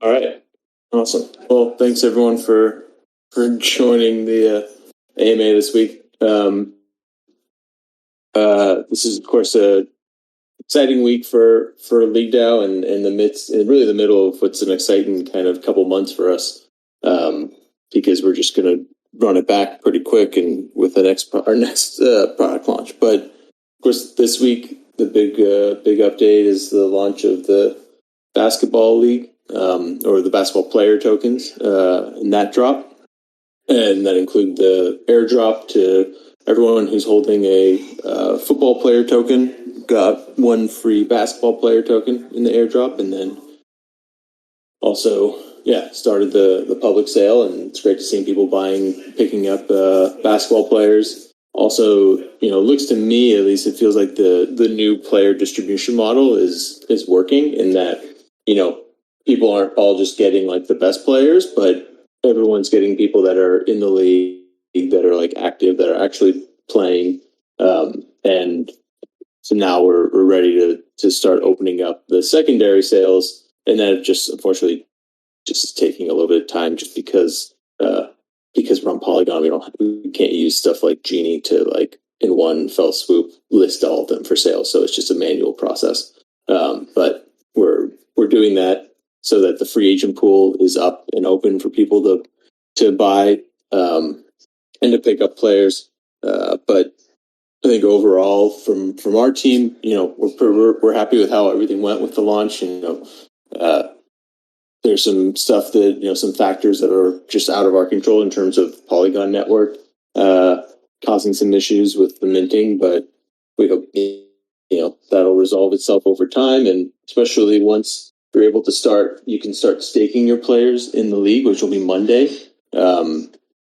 All right. Awesome. Well, thanks everyone for joining the AMA this week. This is, of course, a exciting week for LeagueDAO and in the middle of what's an exciting kind of couple months for us, because we're just going to run it back pretty quick and with our next product launch. But of course, this week the big update is the launch of the basketball league, or the basketball player tokens, and that drop, and that include the airdrop to everyone who's holding a football player token. Got one free basketball player token in the airdrop, and then also started the public sale, and it's great to see people picking up basketball players. Also, looks to me, at least, it feels like the new player distribution model is working in that, people aren't all just getting like the best players, but everyone's getting people that are in the league, that are like active, that are actually playing. And so now we're ready to start opening up the secondary sales, and then just unfortunately just taking a little bit of time, just because we're on Polygon, we can't use stuff like Genie to like in one fell swoop list all of them for sale. So it's just a manual process. But we're doing that so that the free agent pool is up and open for people to buy and to pick up players. But I think overall, from our team, we're happy with how everything went with the launch. And there's some stuff that some factors that are just out of our control in terms of Polygon network causing some issues with the minting, but we hope that'll resolve itself over time, and especially once you're able to you can start staking your players in the league, which will be Monday.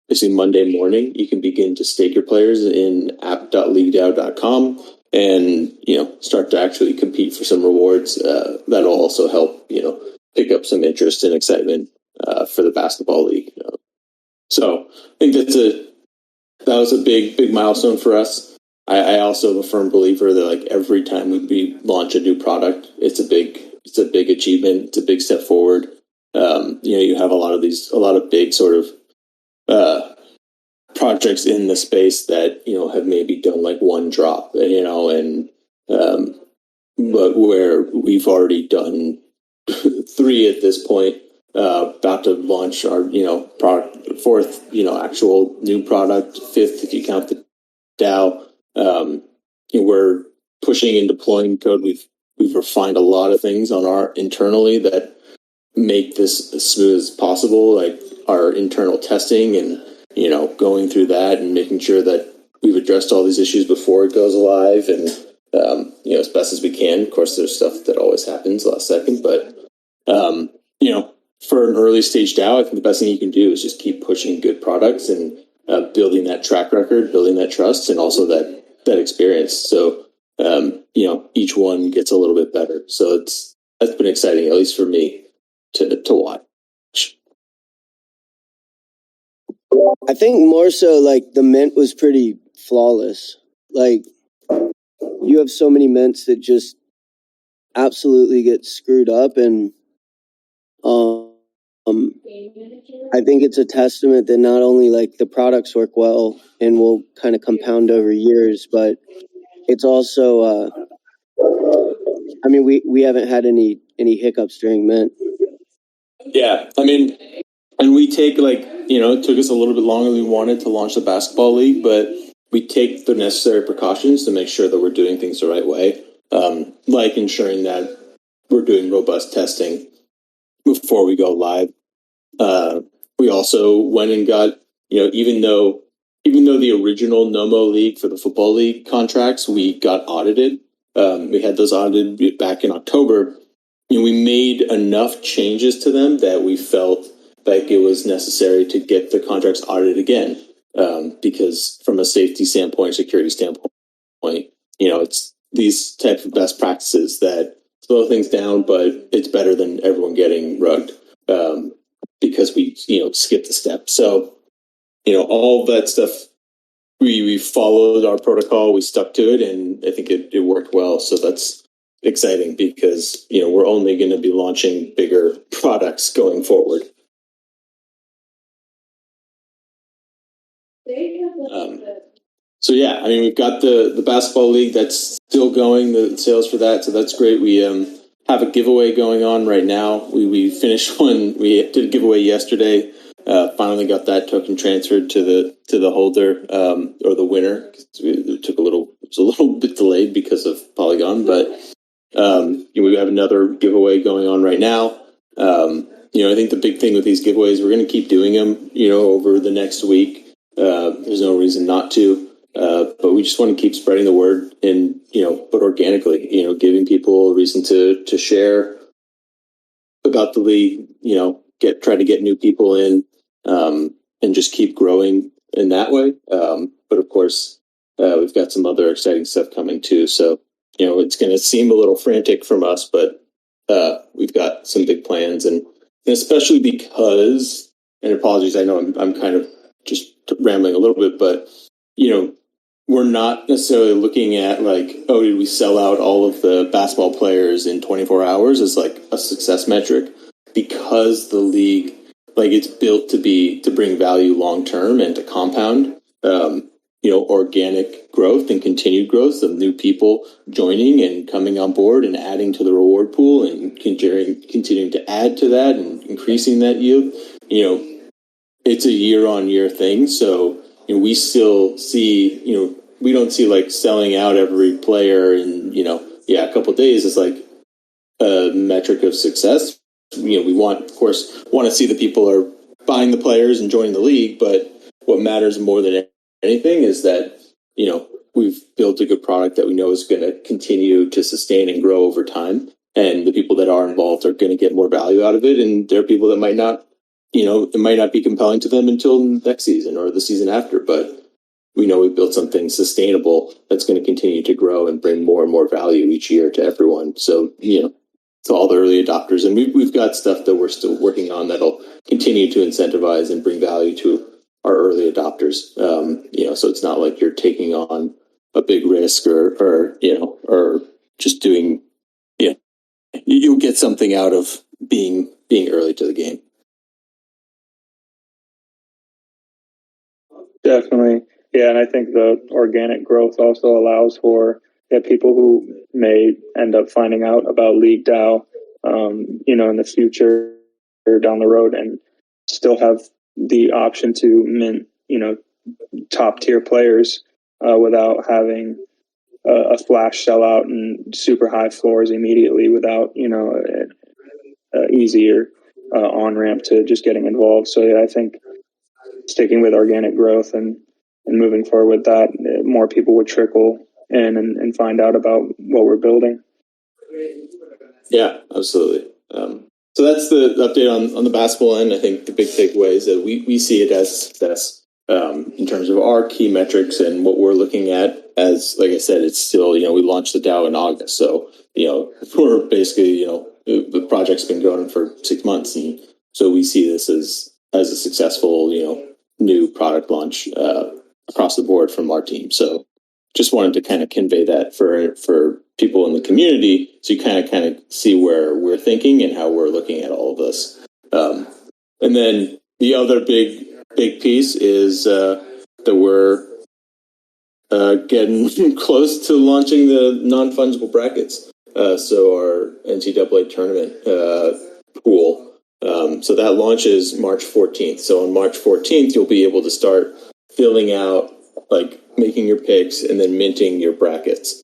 Basically Monday morning, you can begin to stake your players in app.leaguedao.com and, start to actually compete for some rewards. That'll also help, pick up some interest and excitement for the basketball league. So I think that was a big milestone for us. I also am a firm believer that like every time we launch a new product, it's a big achievement. It's a big step forward. You have a lot of big sort of projects in the space that have maybe done like one drop, but where we've already done 3 at this point, about to launch our product, 4th actual new product, 5th if you count the DAO. We're pushing and deploying code. We've refined a lot of things internally that make this as smooth as possible, like our internal testing and going through that and making sure that we've addressed all these issues before it goes live, and as best as we can. Of course, there's stuff that always happens last second, but for an early stage DAO, I think the best thing you can do is just keep pushing good products and building that track record, building that trust, and also that experience. So each one gets a little bit better. So that's been exciting, at least for me, to watch. I think more so like the mint was pretty flawless. Like you have so many mints that just absolutely get screwed up, and I think it's a testament that not only like the products work well and will kind of compound over years, but it's also we haven't had any hiccups during mint. Yeah, and we take it took us a little bit longer than we wanted to launch the basketball league, but we take the necessary precautions to make sure that we're doing things the right way, like ensuring that we're doing robust testing before we go live. We also went and got, even though the original Nomo League for the football league contracts, we got audited. We had those audited back in October. We made enough changes to them that we felt like it was necessary to get the contracts audited again, because from a safety standpoint, security standpoint, it's these types of best practices that slow things down, but it's better than everyone getting rugged, because we skipped a step. So all that stuff, we followed our protocol, we stuck to it, and I think it worked well. So that's exciting because, we're only going to be launching bigger products going forward. So yeah, I mean, we've got the basketball league that's still going, the sales for that, so that's great. We have a giveaway going on right now. We finished one. We did a giveaway yesterday. Finally got that token transferred to the holder or the winner. It was a little bit delayed because of Polygon, but we have another giveaway going on right now. I think the big thing with these giveaways, we're going to keep doing them, over the next week. There's no reason not to. But we just want to keep spreading the word and, but organically, giving people a reason to share about the league, try to get new people in, and just keep growing in that way. But of course, we've got some other exciting stuff coming too. So, it's going to seem a little frantic from us, but, we've got some big plans and especially because, and apologies, I know I'm kind of just rambling a little bit, but, we're not necessarily looking at like, oh, did we sell out all of the basketball players in 24 hours as like a success metric, because the league, like, it's built to bring value long term and to compound, organic growth and continued growth of new people joining and coming on board and adding to the reward pool and continuing to add to that and increasing that yield. It's a year-on-year thing, so we still see, we don't see like selling out every player in, a couple of days is like a metric of success. We of course, want to see that people are buying the players and joining the league, but what matters more than anything is that, we've built a good product that we know is going to continue to sustain and grow over time. And the people that are involved are going to get more value out of it. And there are people that might not, it might not be compelling to them until next season or the season after, but we know we've built something sustainable that's going to continue to grow and bring more and more value each year to everyone. So, to all the early adopters. And we've got stuff that we're still working on that'll continue to incentivize and bring value to our early adopters. So it's not like you're taking on a big risk or just doing, you'll get something out of being early to the game. Definitely. Yeah, and I think the organic growth also allows for people who may end up finding out about LeagueDAO, in the future or down the road, and still have the option to mint, top tier players without having a flash sellout and super high floors immediately without, an easier on ramp to just getting involved. So yeah, I think sticking with organic growth and moving forward with that, more people would trickle in and find out about what we're building. Yeah, absolutely. So that's the update on the basketball end. I think the big takeaway is that we see it as success in terms of our key metrics and what we're looking at. As, like I said, it's still, we launched the DAO in August. So, we're basically, the project's been going for 6 months. And so we see this as a successful, new product launch across the board from our team. So just wanted to kind of convey that for people in the community, so you kind of see where we're thinking and how we're looking at all of this. And then the other big piece is that we're getting close to launching the Non-Fungible Brackets. So our NCAA tournament pool. So that launches March 14th. So on March 14th, you'll be able to start filling out, like making your picks and then minting your brackets.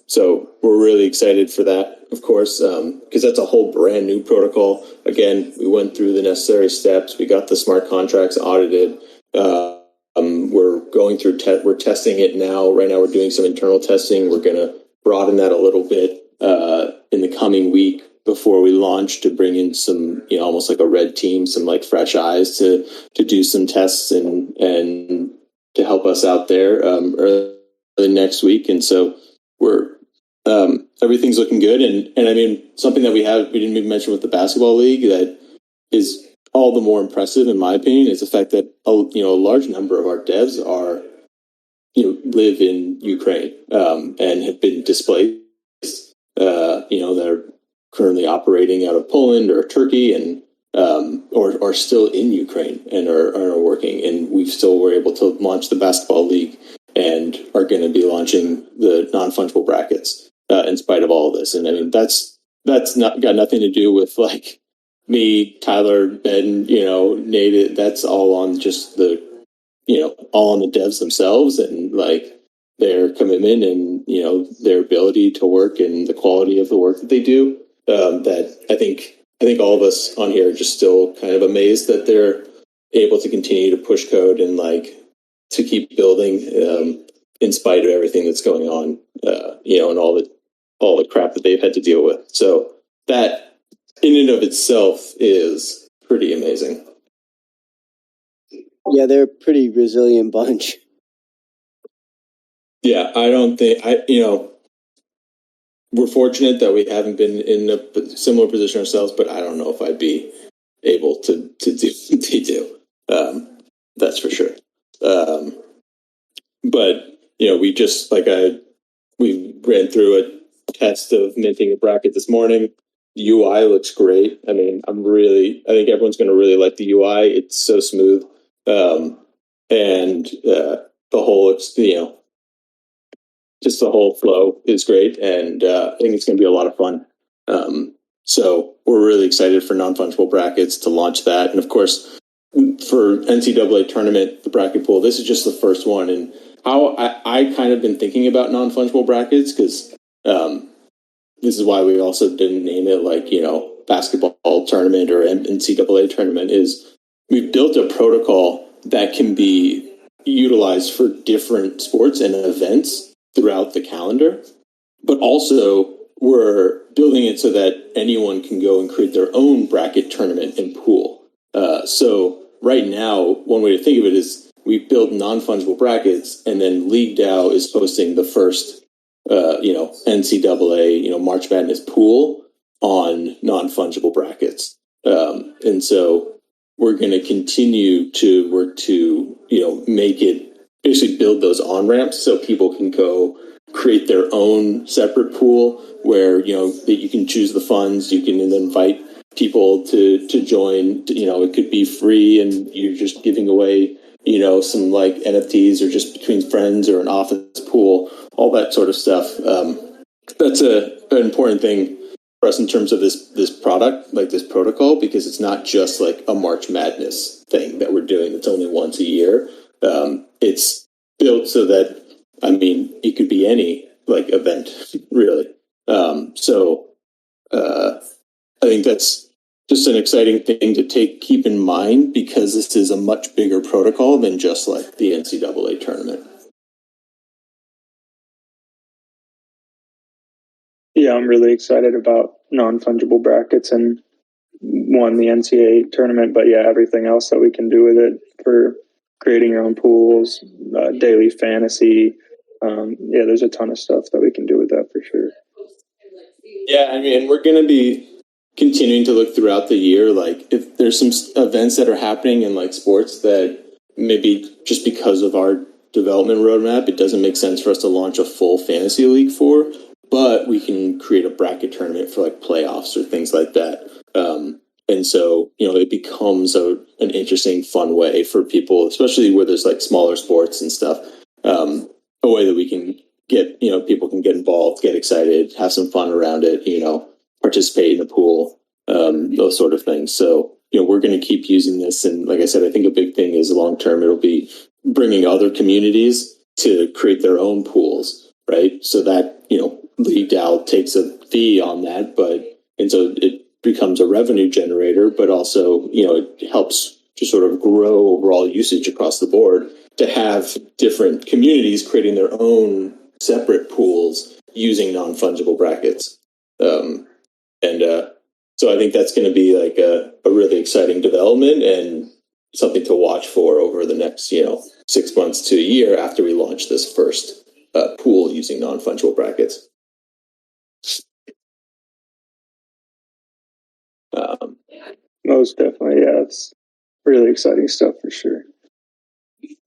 So we're really excited for that, of course, because that's a whole brand new protocol. Again, we went through the necessary steps. We got the smart contracts audited. We're going through, we're testing it now. Right now, we're doing some internal testing. We're going to broaden that a little bit in the coming week before we launch, to bring in some, almost like a red team, some like fresh eyes to do some tests and to help us out there early next week. And so we're everything's looking good. And I mean, something that we didn't even mention with the basketball league that is all the more impressive, in my opinion, is the fact that a large number of our devs live in Ukraine and have been displaced they're currently operating out of Poland or Turkey and or still in Ukraine and are working. And we still were able to launch the basketball league and are going to be launching the non-fungible brackets in spite of all of this. And I mean, that's not got nothing to do with like me, Tyler, Ben, Nate. That's all on just the, all on the devs themselves and like their commitment and, their ability to work and the quality of the work that they do. That I think all of us on here are just still kind of amazed that they're able to continue to push code and like to keep building in spite of everything that's going on, and all the crap that they've had to deal with. So that in and of itself is pretty amazing. Yeah, they're a pretty resilient bunch. Yeah, I don't think we're fortunate that we haven't been in a similar position ourselves, but I don't know if I'd be able to do what they do. That's for sure. But we just we ran through a test of minting a bracket this morning. The UI looks great. I mean, I think everyone's going to really like the UI. It's so smooth, and the whole just the whole flow is great, and I think it's going to be a lot of fun. So we're really excited for non-fungible brackets to launch that, and of course for NCAA tournament, the bracket pool. This is just the first one, and how I kind of been thinking about non-fungible brackets because this is why we also didn't name it like basketball tournament or NCAA tournament. Is we've built a protocol that can be utilized for different sports and events throughout the calendar, but also we're building it so that anyone can go and create their own bracket tournament and pool. So right now, one way to think of it is we've built non-fungible brackets, and then LeagueDAO is hosting the first, NCAA, March Madness pool on non-fungible brackets. And so we're going to continue to work to, make it basically build those on-ramps so people can go create their own separate pool where, that you can choose the funds, you can invite people to join, it could be free and you're just giving away, some like NFTs or just between friends or an office pool, all that sort of stuff. That's an important thing for us in terms of this product, like this protocol, because it's not just like a March Madness thing that we're doing. It's only once a year. It's built so that, it could be any like event really. So I think that's just an exciting thing to keep in mind because this is a much bigger protocol than just like the NCAA tournament. Yeah, I'm really excited about non-fungible brackets and the NCAA tournament, but yeah, everything else that we can do with it for creating your own pools, daily fantasy. There's a ton of stuff that we can do with that for sure. Yeah, we're going to be continuing to look throughout the year, like if there's some events that are happening in like sports that maybe just because of our development roadmap, it doesn't make sense for us to launch a full fantasy league for, but we can create a bracket tournament for like playoffs or things like that. And so, it becomes an interesting, fun way for people, especially where there's like smaller sports and stuff, a way that we can get, people can get involved, get excited, have some fun around it, participate in the pool, those sort of things. So, we're going to keep using this. And like I said, I think a big thing is long-term, it'll be bringing other communities to create their own pools, right? So that, LeagueDAO takes a fee on that, and so it becomes a revenue generator, but also, it helps to sort of grow overall usage across the board to have different communities creating their own separate pools using non-fungible brackets. So I think that's going to be like a really exciting development and something to watch for over the next, 6 months to a year after we launch this first pool using non-fungible brackets. Most definitely, yeah. It's really exciting stuff for sure.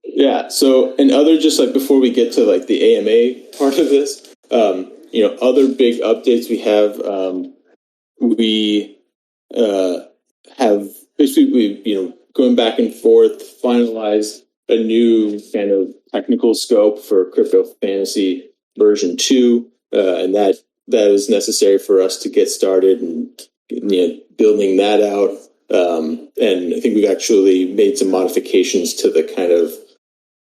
Yeah. So, and other just like before we get to like the AMA part of this, other big updates we have, we have basically going back and forth, finalized a new kind of technical scope for Crypto Fantasy version 2, and that is necessary for us to get started and building that out. And I think we've actually made some modifications to the kind of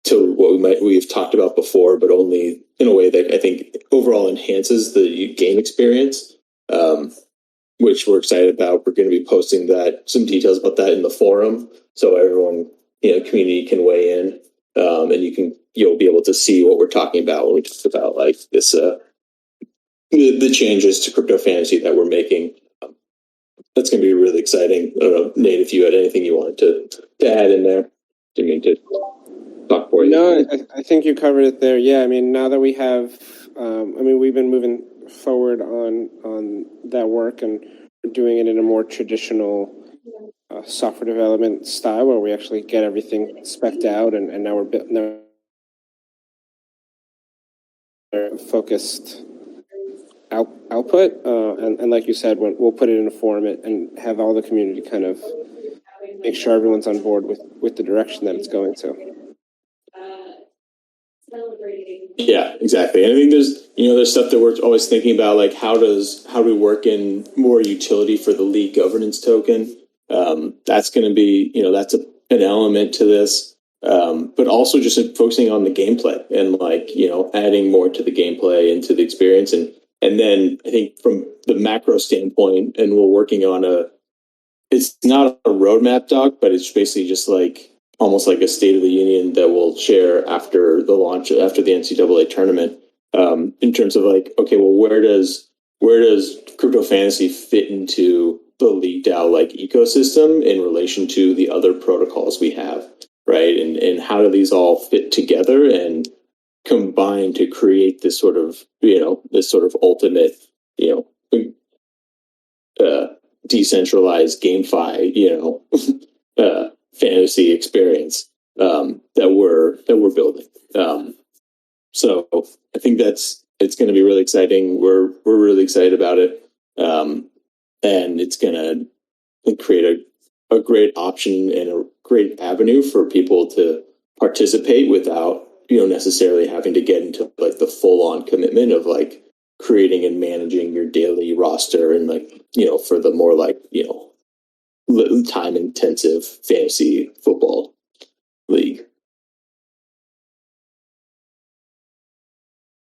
to what we've talked about before, but only in a way that I think overall enhances the game experience, which we're excited about. We're going to be posting some details about that in the forum, so everyone community can weigh in, and you'll be able to see what we're talking about when we talk about like this the changes to Crypto Fantasy that we're making. That's going to be really exciting. I don't know, Nate, if you had anything you wanted to add in there. Didn't mean to talk for you. No, I think you covered it there. Yeah, I mean, now that we have, we've been moving forward on that work, and we're doing it in a more traditional software development style, where we actually get everything spec'd out, and now we're focused output, and like you said, we'll put it in a forum and have all the community kind of make sure everyone's on board with the direction that it's going to. Yeah, exactly. And I think there's stuff that we're always thinking about, like how do we work in more utility for the league governance token? That's going to be, that's an element to this. But also just focusing on the gameplay and adding more to the gameplay and to the experience. And then I think from the macro standpoint, and we're working on it's not a roadmap doc, but it's basically just almost like a State of the Union that we'll share after the launch, after the NCAA tournament, in terms of okay, well, where does Crypto Fantasy fit into the LeagueDAO ecosystem in relation to the other protocols we have, right? And how do these all fit together and combine to create this sort of ultimate, decentralized GameFi, fantasy experience that we're building. So I think it's going to be really exciting. We're really excited about it, and it's going to create a great option and a great avenue for people to participate without necessarily having to get into the full on commitment of creating and managing your daily roster and for the more time intensive fantasy football league.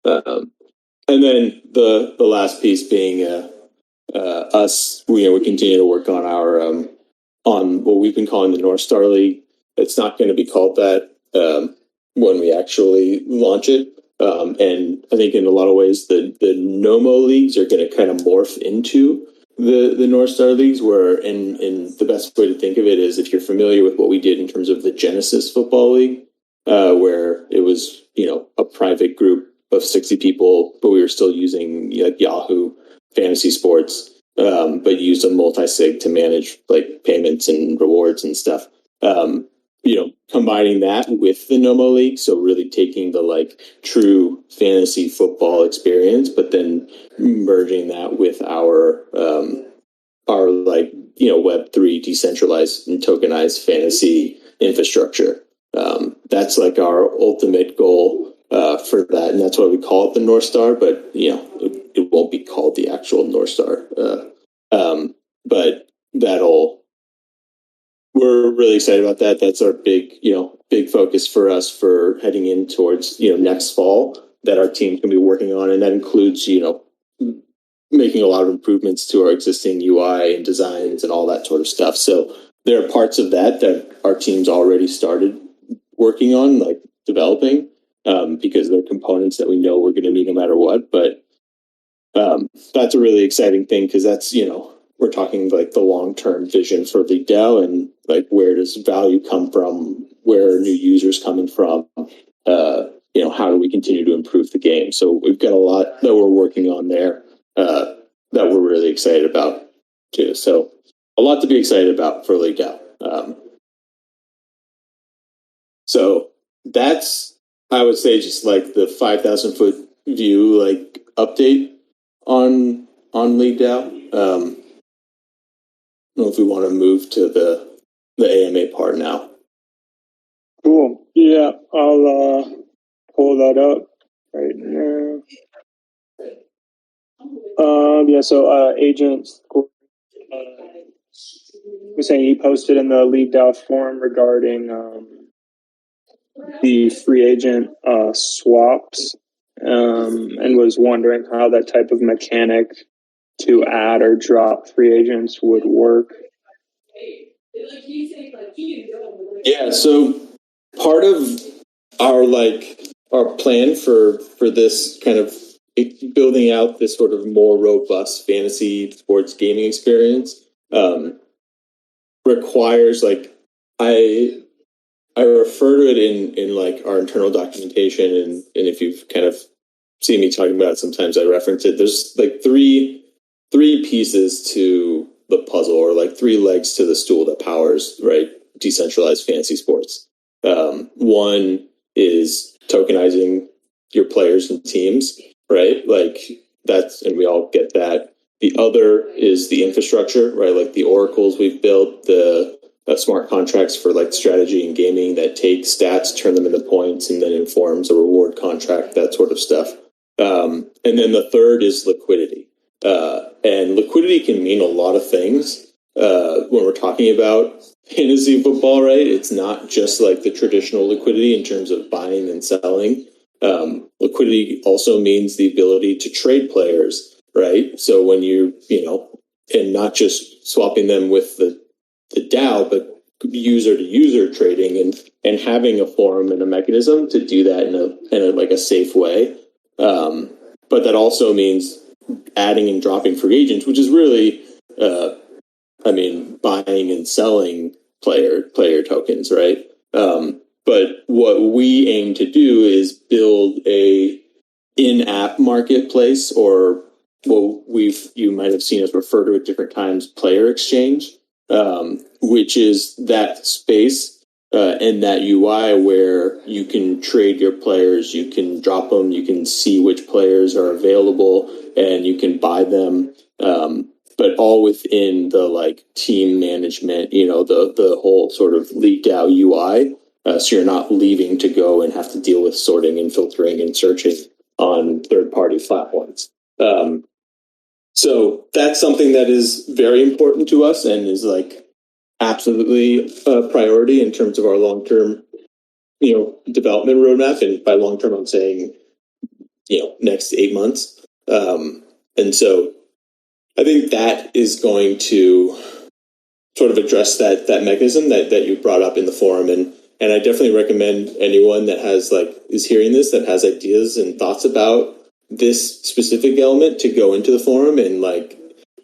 And then the last piece being us, we continue to work on our on what we've been calling the North Star League. It's not going to be called that when we actually launch it. And I think in a lot of ways the NOMO leagues are going to kind of morph into the North Star leagues, where in the best way to think of it is, if you're familiar with what we did in terms of the Genesis Football League, where it was a private group of 60 people, but we were still using Yahoo Fantasy Sports, but used a multi-sig to manage payments and rewards and stuff. Combining that with the NOMO League, so really taking the true fantasy football experience, but then merging that with our Web3 decentralized and tokenized fantasy infrastructure. That's our ultimate goal for that, and that's why we call it the North Star. But it won't be called the actual North Star. But we're really excited about that. That's our big focus for us for heading in towards, next fall, that our team can be working on. And that includes, making a lot of improvements to our existing UI and designs and all that sort of stuff. So there are parts of that our team's already started working on, developing, because they're components that we know we're going to need no matter what. But that's a really exciting thing, because that's, we're talking the long-term vision for LeagueDAO, and where does value come from? Where are new users coming from? How do we continue to improve the game? So we've got a lot that we're working on there that we're really excited about too. So a lot to be excited about for LeagueDAO. So that's, I would say, just the 5,000 foot view update. on LeagueDAO. I don't know if we want to move to the AMA part now. Cool. Yeah, I'll pull that up right now. So Agent was saying he posted in the LeagueDAO forum regarding the free agent swaps, and was wondering how that type of mechanic to add or drop free agents would work. Yeah, so part of our plan for this kind of building out this sort of more robust fantasy sports gaming experience requires I refer to it in like our internal documentation, and if you've kind of seen me talking about it, sometimes I reference it. There's like three pieces to the puzzle, or like three legs to the stool that powers, right, decentralized fantasy sports. One is tokenizing your players and teams, right? Like that's, and we all get that. The other is the infrastructure, right? Like the oracles we've built, the smart contracts for like strategy and gaming that take stats, turn them into points, and then informs a reward contract, that sort of stuff. And then the third is liquidity. And liquidity can mean a lot of things when we're talking about fantasy football, right? It's not just like the traditional liquidity in terms of buying and selling. Liquidity also means the ability to trade players, right? So when and not just swapping them with the DAO, but user to user trading, and having a forum and a mechanism to do that in a like a safe way. But that also means adding and dropping free agents, which is really, buying and selling player tokens, right? But what we aim to do is build a in-app marketplace, or what you might have seen us refer to at different times, player exchange, which is that space and that UI where you can trade your players, you can drop them, you can see which players are available, and you can buy them, but all within the like team management, the whole sort of LeagueDAO UI. So you're not leaving to go and have to deal with sorting and filtering and searching on third-party platforms. So that's something that is very important to us and is like absolutely a priority in terms of our long-term, development roadmap. And by long-term, I'm saying, next 8 months. And so I think that is going to sort of address that mechanism that you brought up in the forum. And I definitely recommend anyone that is hearing this, that has ideas and thoughts about this specific element, to go into the forum and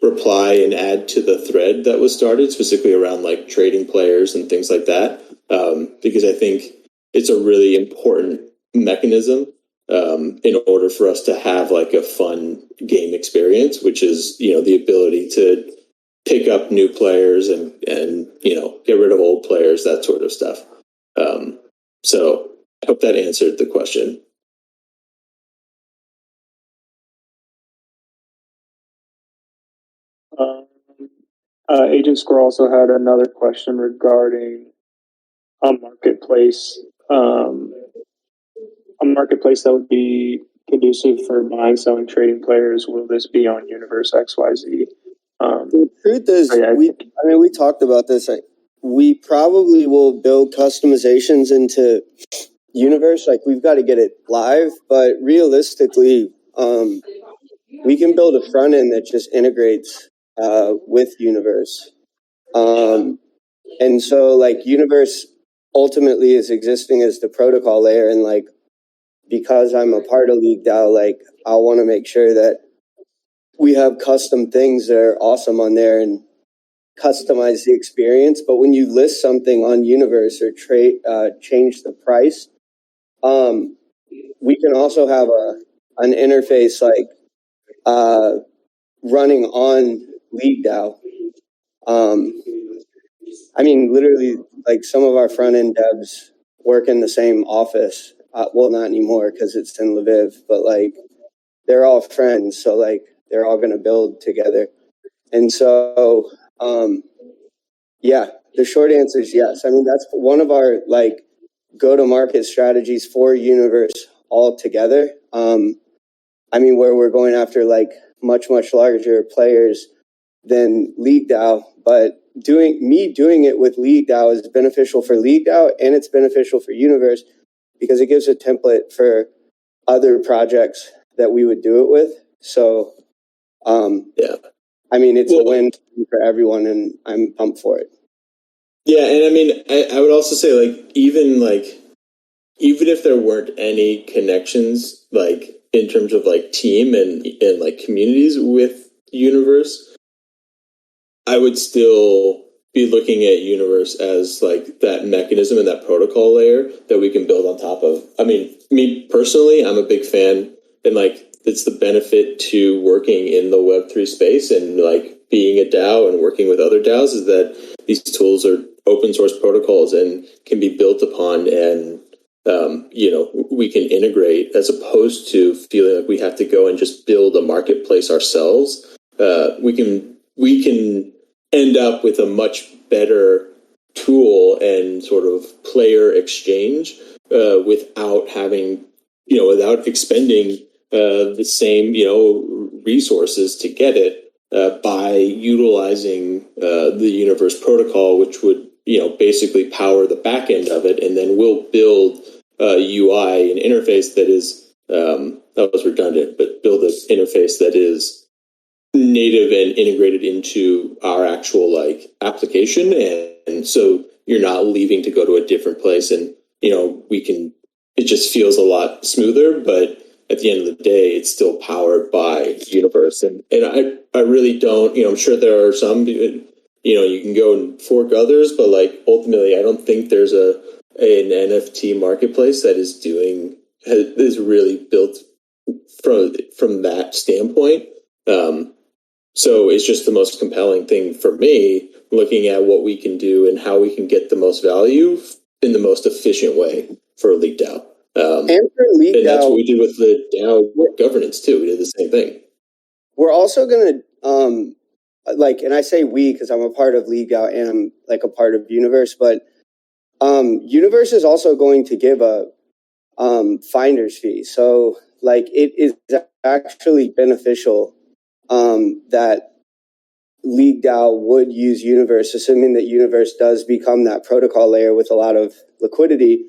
reply and add to the thread that was started specifically around trading players and things like that. Because I think it's a really important mechanism in order for us to have a fun game experience, which is, the ability to pick up new players and get rid of old players, that sort of stuff. So I hope that answered the question. Agent Squirrel also had another question regarding a marketplace that would be conducive for buying, selling, trading players. Will this be on Universe XYZ? The truth is, we talked about this. We probably will build customizations into Universe. We've got to get it live, but realistically, we can build a front end that just integrates with Universe. And so Universe ultimately is existing as the protocol layer, and because I'm a part of LeagueDAO, I want to make sure that we have custom things that are awesome on there and customize the experience. But when you list something on Universe or change the price, we can also have an interface running on LeagueDAO. Literally, some of our front end devs work in the same office. Well, not anymore because it's in Lviv, but they're all friends. So they're all going to build together. And so, yeah, the short answer is yes. I mean, that's one of our like go-to-market strategies for Universe altogether. I mean, where we're going after like much larger players than LeagueDAO, but doing it with LeagueDAO is beneficial for LeagueDAO and it's beneficial for Universe because it gives a template for other projects that we would do it with. So, yeah, I mean, it's a win for everyone, and I'm pumped for it. Yeah, and I mean, I would also say even if there weren't any connections, like in terms of like team and like communities with Universe, I would still be looking at Universe as like that mechanism and that protocol layer that we can build on top of. I mean, me personally, I'm a big fan, and like it's the benefit to working in the Web3 space and like being a DAO and working with other DAOs is that these tools are open source protocols and can be built upon, and we can integrate as opposed to feeling like we have to go and just build a marketplace ourselves. We can end up with a much better tool and sort of player exchange without having, without expending the same, resources to get it by utilizing the Universe protocol, which would, basically power the back end of it, and then we'll build a UI, an interface that is, that was redundant, but build an interface that is native and integrated into our actual like application, and so you're not leaving to go to a different place, and it just feels a lot smoother, but at the end of the day it's still powered by Universe, and I really don't, I'm sure there are some, you can go and fork others, but like ultimately I don't think there's an NFT marketplace that is really built from that standpoint. So it's just the most compelling thing for me, looking at what we can do and how we can get the most value in the most efficient way for LeagueDAO. And for LeagueDAO, and that's what we did with the DAO governance too. We did the same thing. We're also going to, and I say we because I'm a part of LeagueDAO and I'm like a part of Universe, but Universe is also going to give a finder's fee. So like it is actually beneficial that LeagueDAO would use Universe, assuming that Universe does become that protocol layer with a lot of liquidity.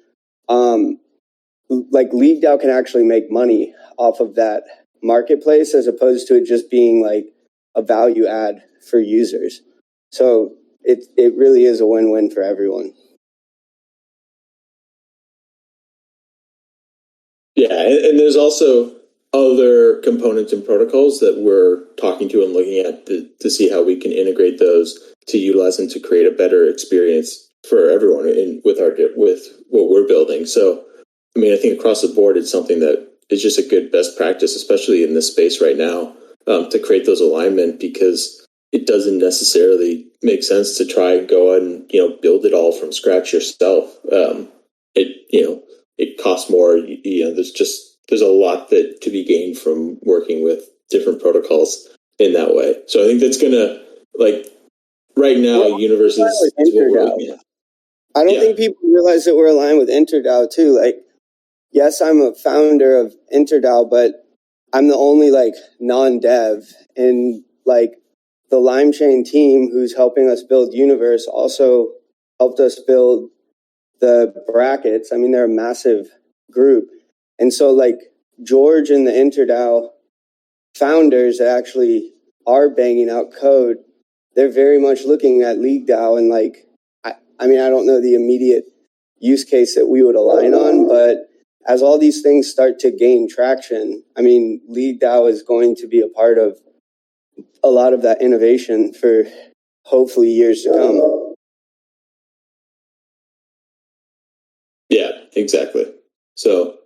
Like LeagueDAO can actually make money off of that marketplace as opposed to it just being like a value add for users. So it really is a win-win for everyone. Yeah, and there's also other components and protocols that we're talking to and looking at to see how we can integrate those to utilize and to create a better experience for everyone with what we're building. So, I mean, I think across the board, it's something that is just a good best practice, especially in this space right now, to create those alignment, because it doesn't necessarily make sense to try and go and build it all from scratch yourself. It costs more. There's a lot that to be gained from working with different protocols in that way. So I think that's gonna, like, right now, Universe is what we're looking at. I don't think people realize that we're aligned with InterDAO too. Like, yes, I'm a founder of InterDAO, but I'm the only like non-dev, and like the LimeChain team who's helping us build Universe also helped us build the brackets. I mean, they're a massive group. And so like George and the InterDAO founders that actually are banging out code, they're very much looking at LeagueDAO, and like, I mean, I don't know the immediate use case that we would align on, but as all these things start to gain traction, I mean, LeagueDAO is going to be a part of a lot of that innovation for hopefully years to come. Yeah, exactly. So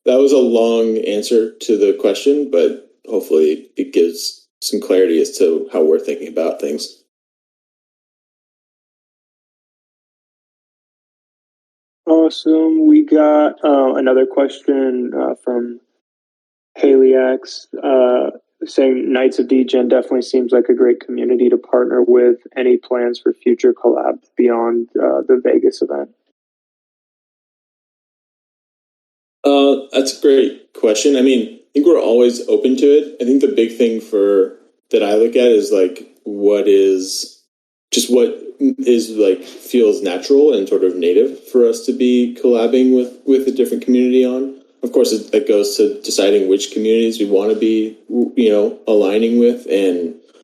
that was a long answer to the question, but hopefully it gives some clarity as to how we're thinking about things. Awesome. We got another question from Haley X. saying Knights of Degen definitely seems like a great community to partner with. Any plans for future collabs beyond the Vegas event? That's a great question. I mean, I think we're always open to it. I think the big thing that I look at is like what is like feels natural and sort of native for us to be collabing with a different community on. Of course, it goes to deciding which communities we want to be, aligning with,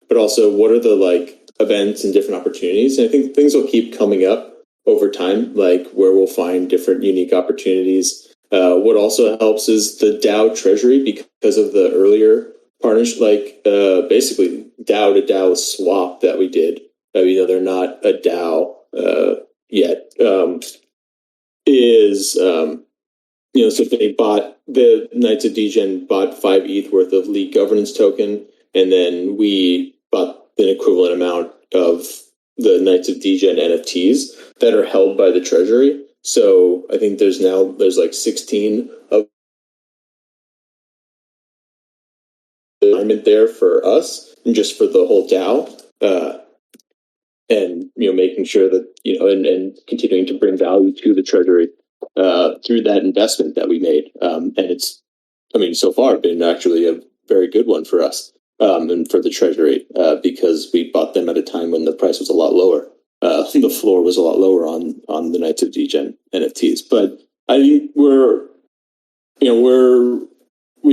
but also what are the like events and different opportunities. And I think things will keep coming up over time, like where we'll find different unique opportunities. What also helps is the DAO treasury because of the earlier partnership, like basically DAO to DAO swap that we did. They're not a DAO yet. So they bought the Knights of Degen bought 5 ETH worth of League governance token, and then we bought an equivalent amount of the Knights of Degen NFTs that are held by the treasury. So I think there's like 16 of alignment there for us and just for the whole DAO. And making sure that and continuing to bring value to the treasury through that investment that we made. And it's, so far been actually a very good one for us and for the treasury because we bought them at a time when the price was a lot lower. The floor was a lot lower on the Knights of Degen NFTs. But I think we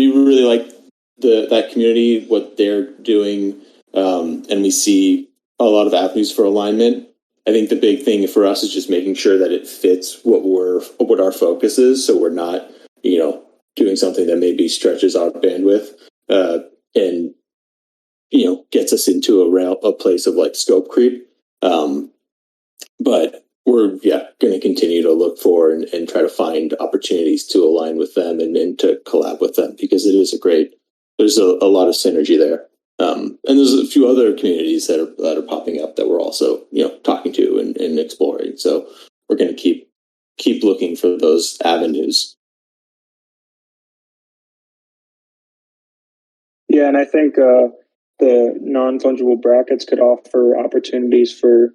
really like that community, what they're doing, and we see a lot of avenues for alignment. I think the big thing for us is just making sure that it fits what our focus is, so we're not, doing something that maybe stretches our bandwidth and gets us into a place of like scope creep. But we're going to continue to look for and try to find opportunities to align with them and to collab with them because it is there's a lot of synergy there. And there's a few other communities that are popping up that we're also talking to and exploring. So we're going to keep looking for those avenues. Yeah, and I think the non-fungible brackets could offer opportunities for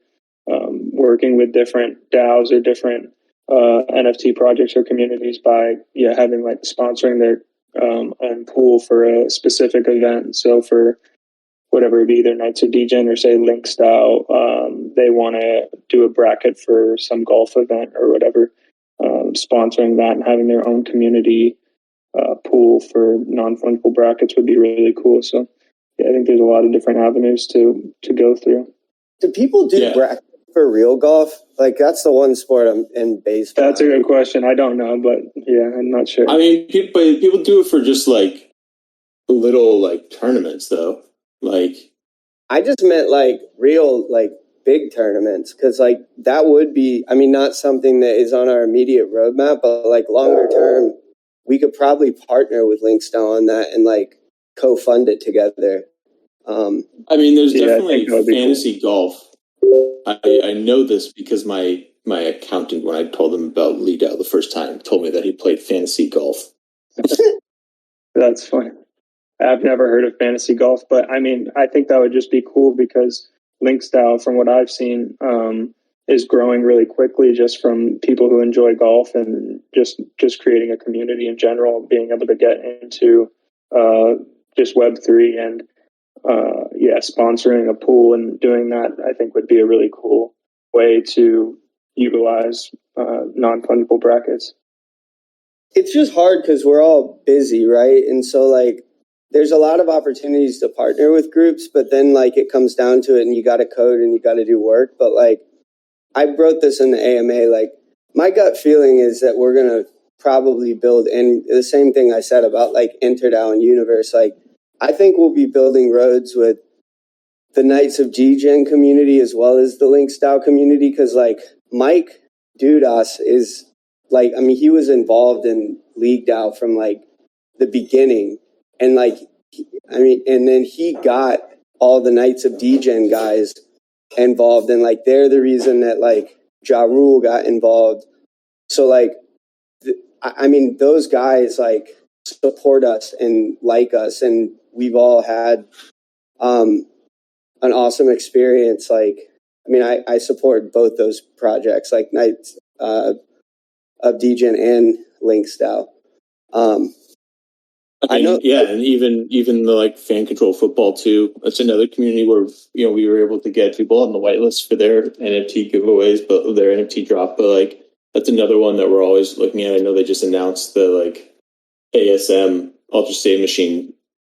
working with different DAOs or different NFT projects or communities by having like sponsoring their own pool for a specific event. So for whatever it be, either Knights of Degen or say LeagueDAO, they want to do a bracket for some golf event or whatever, sponsoring that and having their own community pool for non-fungible brackets would be really cool. So I think there's a lot of different avenues to go through. Do people do brackets for real golf? Like that's the one sport I'm in baseball. That's a good question. I don't know, but I'm not sure. People do it for just like little like tournaments though. Like I just meant like real like big tournaments because like that would be not something that is on our immediate roadmap, but like longer term we could probably partner with LeagueDAO on that and like co-fund it together. There's definitely fantasy golf. I know this because my accountant, when I told him about LeagueDAO the first time, told me that he played fantasy golf. That's funny. I've never heard of fantasy golf, but I think that would just be cool because LeagueDAO, from what I've seen, is growing really quickly just from people who enjoy golf and just creating a community in general, being able to get into just Web3 and sponsoring a pool and doing that, I think would be a really cool way to utilize non-fungible brackets. It's just hard because we're all busy, right? And so like there's a lot of opportunities to partner with groups, but then like it comes down to it and you got to code and you got to do work. But like I wrote this in the AMA, like my gut feeling is that we're going to probably build, and the same thing I said about like InterDAO and Universe, like I think we'll be building roads with the Knights of Degen community as well as the LeagueDAO community because like Mike Dudas is like, he was involved in LeagueDAO from like the beginning. And like, and then he got all the Knights of Degen guys involved, and like they're the reason that like Ja Rule got involved. So like, those guys like support us and like us, and we've all had an awesome experience. Like, I mean, I support both those projects, like Knights of DGen and LeagueDAO. I know, yeah, and even the like fan control football too. That's another community where we were able to get people on the whitelist for their NFT giveaways, but their NFT drop. But like that's another one that we're always looking at. I know they just announced the like ASM Ultra Save Machine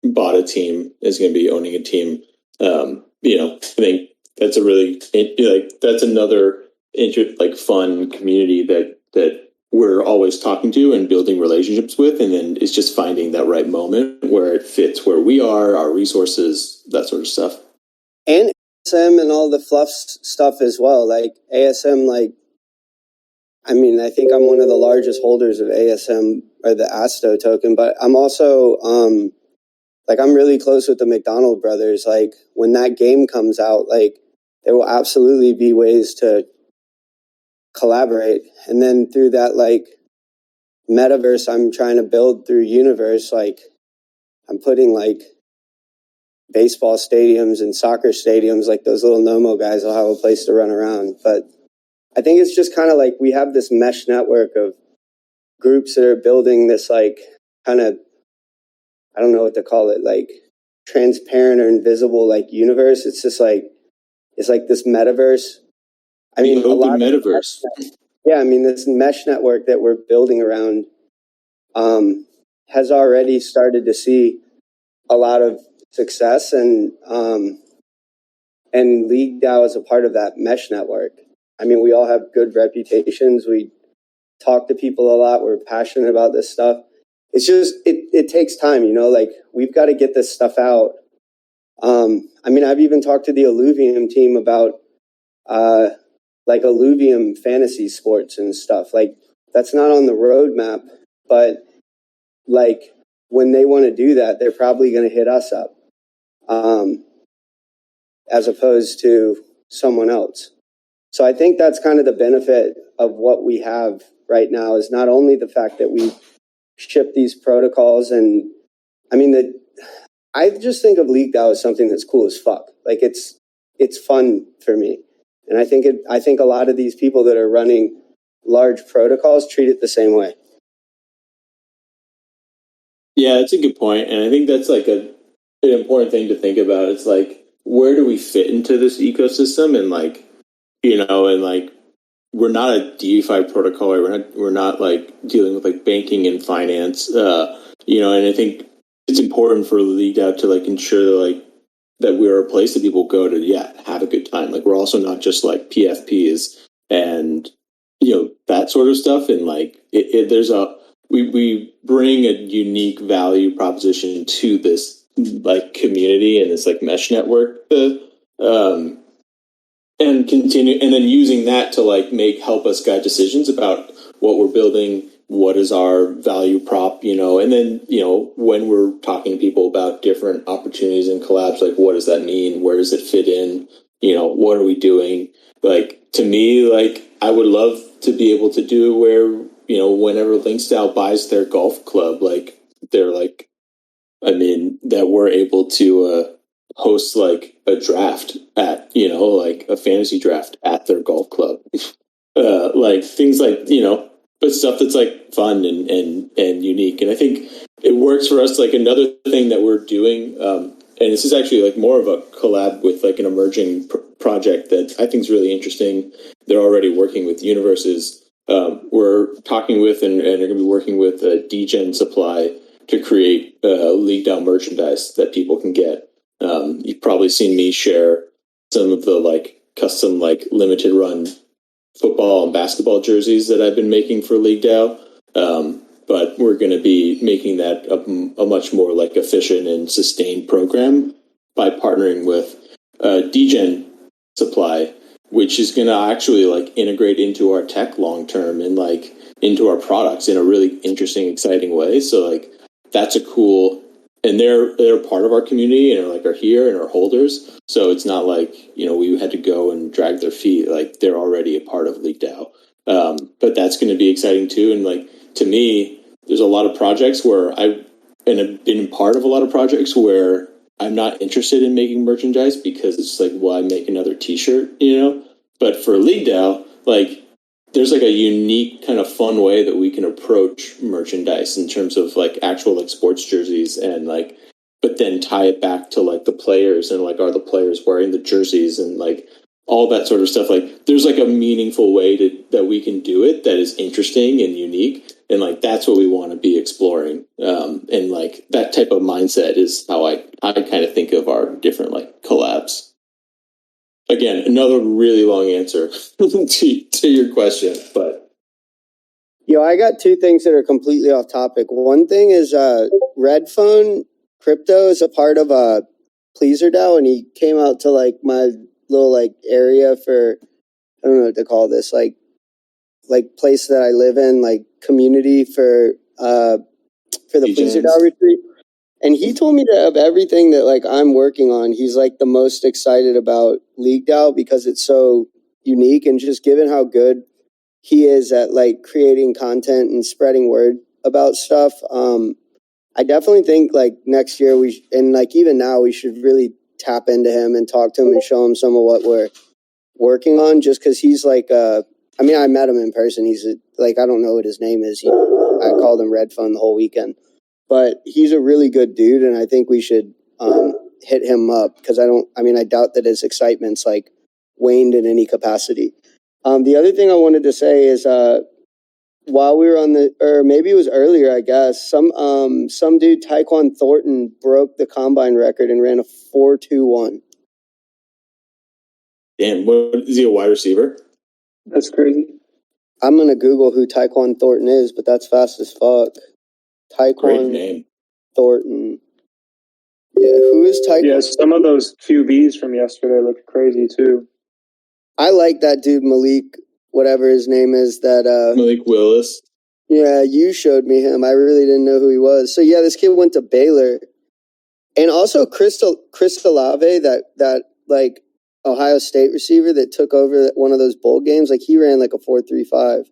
bought a team is going to be owning a team. I think that's a really that's another fun community that we're always talking to and building relationships with, and then it's just finding that right moment where it fits where we are, our resources, that sort of stuff. And ASM and all the fluff stuff as well. Like ASM, I think I'm one of the largest holders of ASM or the Asto token, but I'm also I'm really close with the McDonald brothers. Like when that game comes out, like there will absolutely be ways to collaborate. And then through that metaverse I'm trying to build through Universe, I'm putting baseball stadiums and soccer stadiums, like those little Nomo guys will have a place to run around. But I think it's just kind of we have this mesh network of groups that are building this kind of, I don't know what to call it, transparent or invisible universe. It's just it's this metaverse. I mean, the open metaverse. This mesh network that we're building around has already started to see a lot of success, and LeagueDAO is a part of that mesh network. I mean, we all have good reputations. We talk to people a lot. We're passionate about this stuff. It's just, it takes time, we've got to get this stuff out. I've even talked to the Illuvium team about Illuvium fantasy sports and stuff. That's not on the roadmap, but when they want to do that, they're probably going to hit us up as opposed to someone else. So I think that's kind of the benefit of what we have right now, is not only the fact that we ship these protocols, and I just think of LeagueDAO as something that's cool as fuck. It's fun for me. And I think a lot of these people that are running large protocols treat it the same way. Yeah, that's a good point. And I think that's an important thing to think about. It's where do we fit into this ecosystem? And we're not a DeFi protocol, or we're not dealing with banking and finance. And I think it's important for LeagueDAO to ensure that we're a place that people go to, have a good time. We're also not just PFPs and that sort of stuff. And we bring a unique value proposition to this community and this mesh network, and continue, and then using that to help us guide decisions about what we're building, what is our value prop, and then when we're talking to people about different opportunities and collabs, what does that mean? Where does it fit in? What are we doing? To me, I would love to be able to do where whenever LeagueDAO buys their golf club, they're that we're able to host a draft at a fantasy draft at their golf club, things but stuff that's fun and unique. And I think it works for us. Another thing that we're doing, and this is actually more of a collab with an emerging project that I think is really interesting. They're already working with Universes. We're talking with and are going to be working with DGen Supply to create LeagueDAO merchandise that people can get. You've probably seen me share some of the custom limited run football and basketball jerseys that I've been making for LeagueDAO. But we're going to be making that a much more efficient and sustained program by partnering with DGen Supply, which is going to actually integrate into our tech long term and into our products in a really interesting, exciting way. So that's a cool, and they're part of our community and are here and are holders. So it's not we had to go and drag their feet. They're already a part of LeagueDAO. But that's going to be exciting too. And to me, there's a lot of projects where I and have been part of a lot of projects where I'm not interested in making merchandise because it's like, why make another T-shirt, But for LeagueDAO, like, there's like a unique kind of fun way that we can approach merchandise in terms of like actual like sports jerseys and like, but then tie it back to like the players and like, are the players wearing the jerseys and like all that sort of stuff. Like, there's like a meaningful way that we can do it that is interesting and unique. And like, that's what we want to be exploring. And like that type of mindset is how I kind of think of our different like collabs. Again, another really long answer to your question, but. Yo, I got two things that are completely off topic. One thing is Red Phone Crypto is a part of Pleaser DAO, and he came out to like my little like area for, I don't know what to call this, like place that I live in, like community for the Pleaser DAO retreat. And he told me that of everything that like I'm working on, he's like the most excited about LeagueDAO because it's so unique, and just given how good he is at like creating content and spreading word about stuff. I definitely think like next year and like even now we should really tap into him and talk to him and show him some of what we're working on, just because he's like, I met him in person. He's like, I don't know what his name is. I called him Red Phone the whole weekend. But he's a really good dude, and I think we should hit him up because I doubt that his excitement's like waned in any capacity. The other thing I wanted to say is while we were or maybe it was earlier, I guess, some dude, Tyquan Thornton, broke the combine record and ran a 4.21. Damn, what is he, a wide receiver? That's crazy. I'm going to Google who Tyquan Thornton is, but that's fast as fuck. Tyquan Thornton. Yeah, who is Tyquan? Yeah, some of those QBs from yesterday look crazy too. I like that dude Malik, whatever his name is. Malik Willis. Yeah, you showed me him. I really didn't know who he was. So yeah, this kid went to Baylor, and also Chris Olave, that like Ohio State receiver that took over one of those bowl games. Like he ran like a 4.35.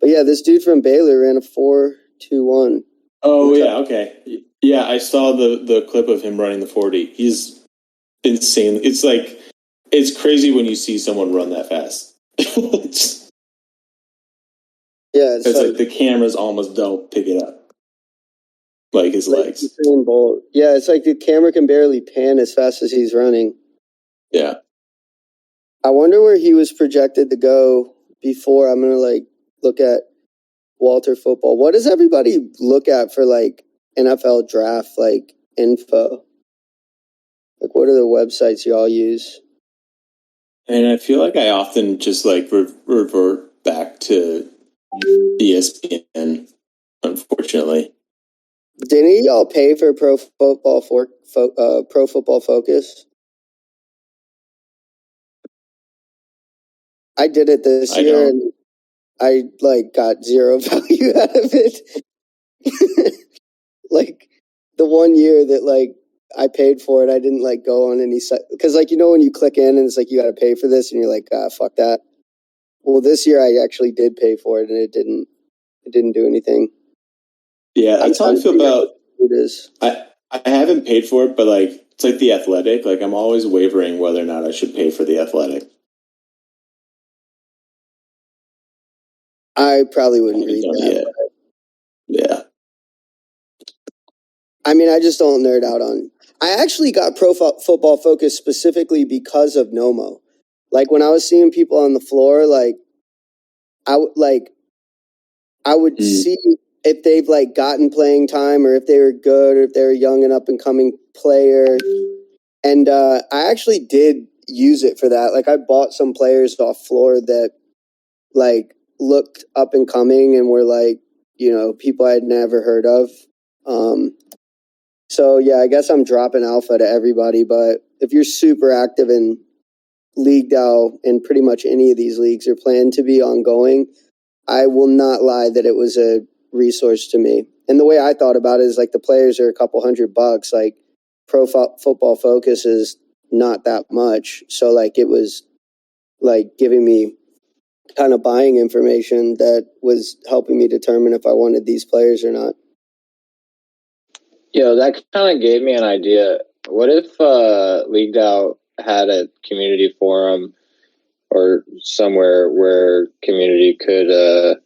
But yeah, this dude from Baylor ran a 4.21. Oh, yeah, okay. Yeah, I saw the clip of him running the 40. He's insane. It's like, it's crazy when you see someone run that fast. It's like the cameras almost don't pick it up. Like his legs. Yeah, it's like the camera can barely pan as fast as he's running. Yeah. I wonder where he was projected to go before. I'm going to like look at Walter Football. What does everybody look at for like NFL draft like info? Like what are the websites y'all use? And I feel like I often just like revert back to ESPN, unfortunately. Didn't y'all pay for Pro Football Focus? I did it this year and I like got zero value out of it. Like the 1 year that like I paid for it, I didn't like go on any site because like when you click in and it's like you got to pay for this and you're like fuck that. Well, this year I actually did pay for it and it didn't do anything. Yeah, that's how I feel about it is. I haven't paid for it, but like it's like The Athletic. Like I'm always wavering whether or not I should pay for The Athletic. I probably wouldn't read that. Yeah. I mean, I just don't nerd out on. I actually got Pro Football Focus specifically because of Nomo. Like when I was seeing people on the floor, like I would see if they've like gotten playing time or if they were good or if they were young and up and coming player. And I actually did use it for that. Like I bought some players off floor that like looked up and coming and were like, people I had never heard of. So yeah, I guess I'm dropping alpha to everybody, but if you're super active in LeagueDAO in pretty much any of these leagues or plan to be ongoing, I will not lie that it was a resource to me. And the way I thought about it is like the players are a couple $100. Like Pro Football Focus is not that much. So like it was like giving me kind of buying information that was helping me determine if I wanted these players or not. Yeah, that kind of gave me an idea. What if LeagueDAO had a community forum or somewhere where community could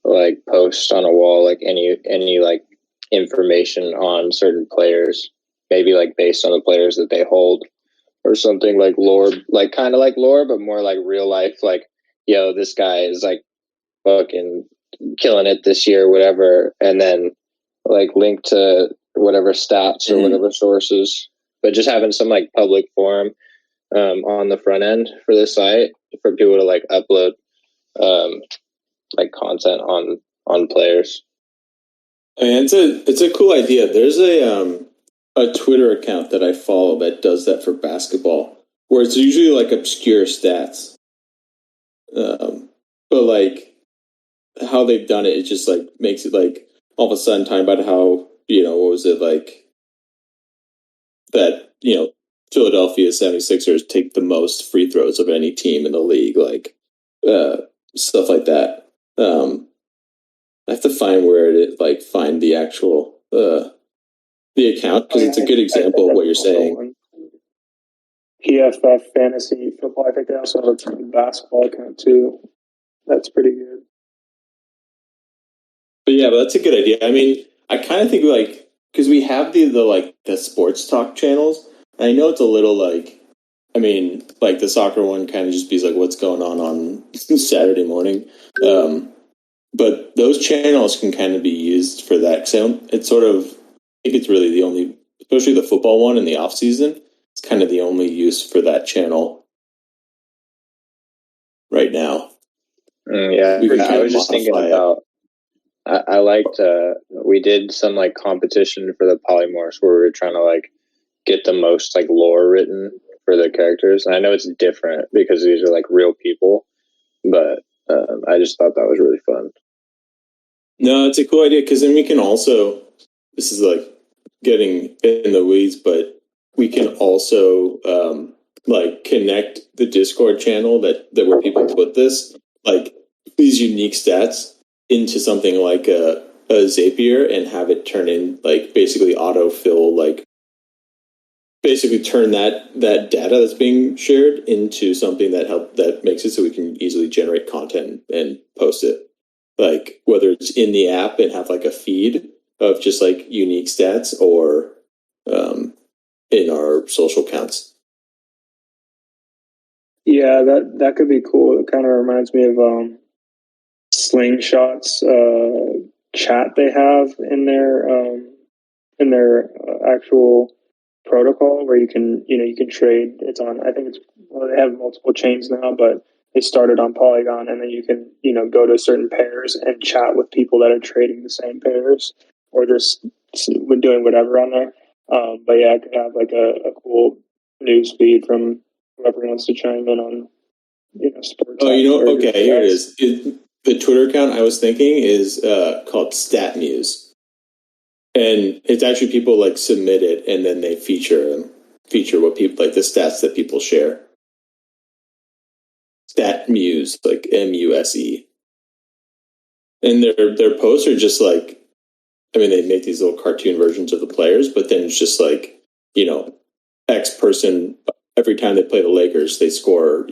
like post on a wall like any like information on certain players, maybe like based on the players that they hold, or something like lore, like kind of like lore, but more like real life, like, yo, this guy is like fucking killing it this year, whatever, and then like link to whatever stats or whatever sources, but just having some like public forum on the front end for the site for people to like upload like content on players. I mean, it's a cool idea. There's a Twitter account that I follow that does that for basketball, where it's usually like obscure stats. But like how they've done it just like makes it like all of a sudden talking about how, what was it like that, Philadelphia 76ers take the most free throws of any team in the league, like stuff like that. I have to find where it find the actual the account, because it's a good example of what you're saying. PFF fantasy football. I think they also have a basketball account too. That's pretty good. But that's a good idea. I mean, I kind of think because we have the sports talk channels. And I know it's a little the soccer one kind of just be like what's going on Saturday morning. But those channels can kind of be used for that. So it's sort of, I think it's really the only, especially the football one in the off season, it's kind of the only use for that channel right now. I was just thinking about, I liked, we did some like competition for the polymorphs where we were trying to like get the most like lore written for the characters. And I know it's different because these are like real people, but I just thought that was really fun. No, it's a cool idea, because then we can also, this is like getting in the weeds, but we can also connect the Discord channel that where people put this, like these unique stats into something like a Zapier, and have it turn in basically autofill, basically turn that data that's being shared into something that makes it so we can easily generate content and post it. Like whether it's in the app and have a feed of just unique stats, or in our social accounts. Yeah, that could be cool. It kind of reminds me of Slingshot's chat they have in their actual protocol, where you can trade. It's on, I think they have multiple chains now, but they started on Polygon, and then you can go to certain pairs and chat with people that are trading the same pairs, or just doing whatever on there. But yeah, I could have a cool news feed from whoever wants to chime in on sports. Okay, here it is. The Twitter account I was thinking is called StatMuse. And it's actually people submit it, and then they feature what people the stats that people share. StatMuse, MUSE. And their posts are just they make these little cartoon versions of the players, but then it's just X person, every time they play the Lakers, they score,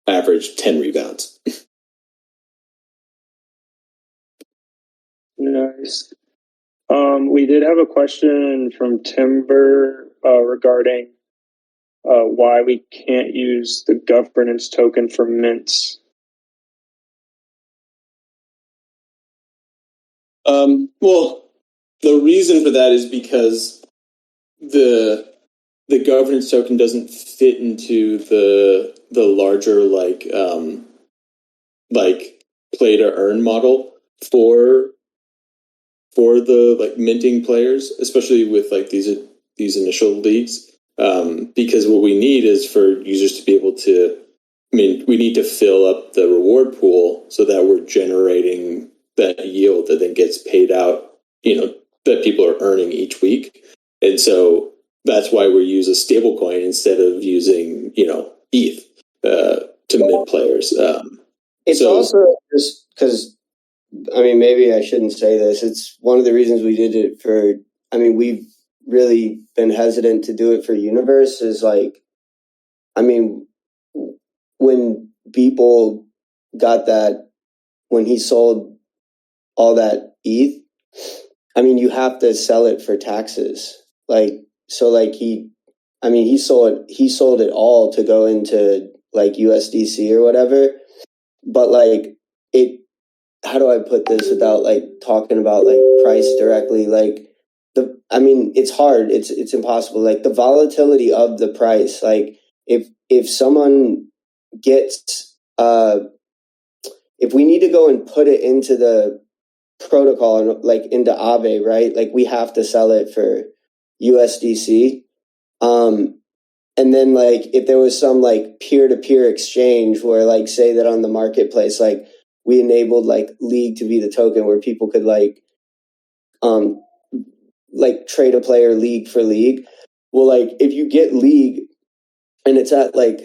average 10 rebounds. Nice. We did have a question from Timber regarding why we can't use the governance token for mints. Well, the reason for that is because the governance token doesn't fit into the larger play to earn model for the minting players, especially with these initial leagues. Because what we need is for users to be able to, we need to fill up the reward pool so that we're generating that yield that then gets paid out, that people are earning each week. And so that's why we use a stable coin instead of using, ETH to mint players. It's also just because, maybe I shouldn't say this. It's one of the reasons we did it for I mean, we've really been hesitant to do it for Universe is like, I mean, when people got that, when he sold all that ETH, I mean, you have to sell it for taxes. Like, so like he sold it all to go into like USDC or whatever. But like how do I put this without like talking about like price directly? Like it's hard. It's impossible. Like the volatility of the price. Like if someone gets if we need to go and put it into the protocol and like into Aave, right? Like we have to sell it for USDC. And then like if there was some like peer-to-peer exchange where like say that on the marketplace, like we enabled like League to be the token where people could like trade a player League for League. Well, like if you get League and it's at like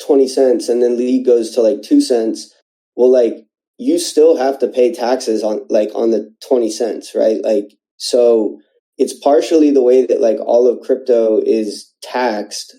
20 cents and then League goes to like 2 cents, well, like you still have to pay taxes on the 20 cents, right? Like, so it's partially the way that like all of crypto is taxed,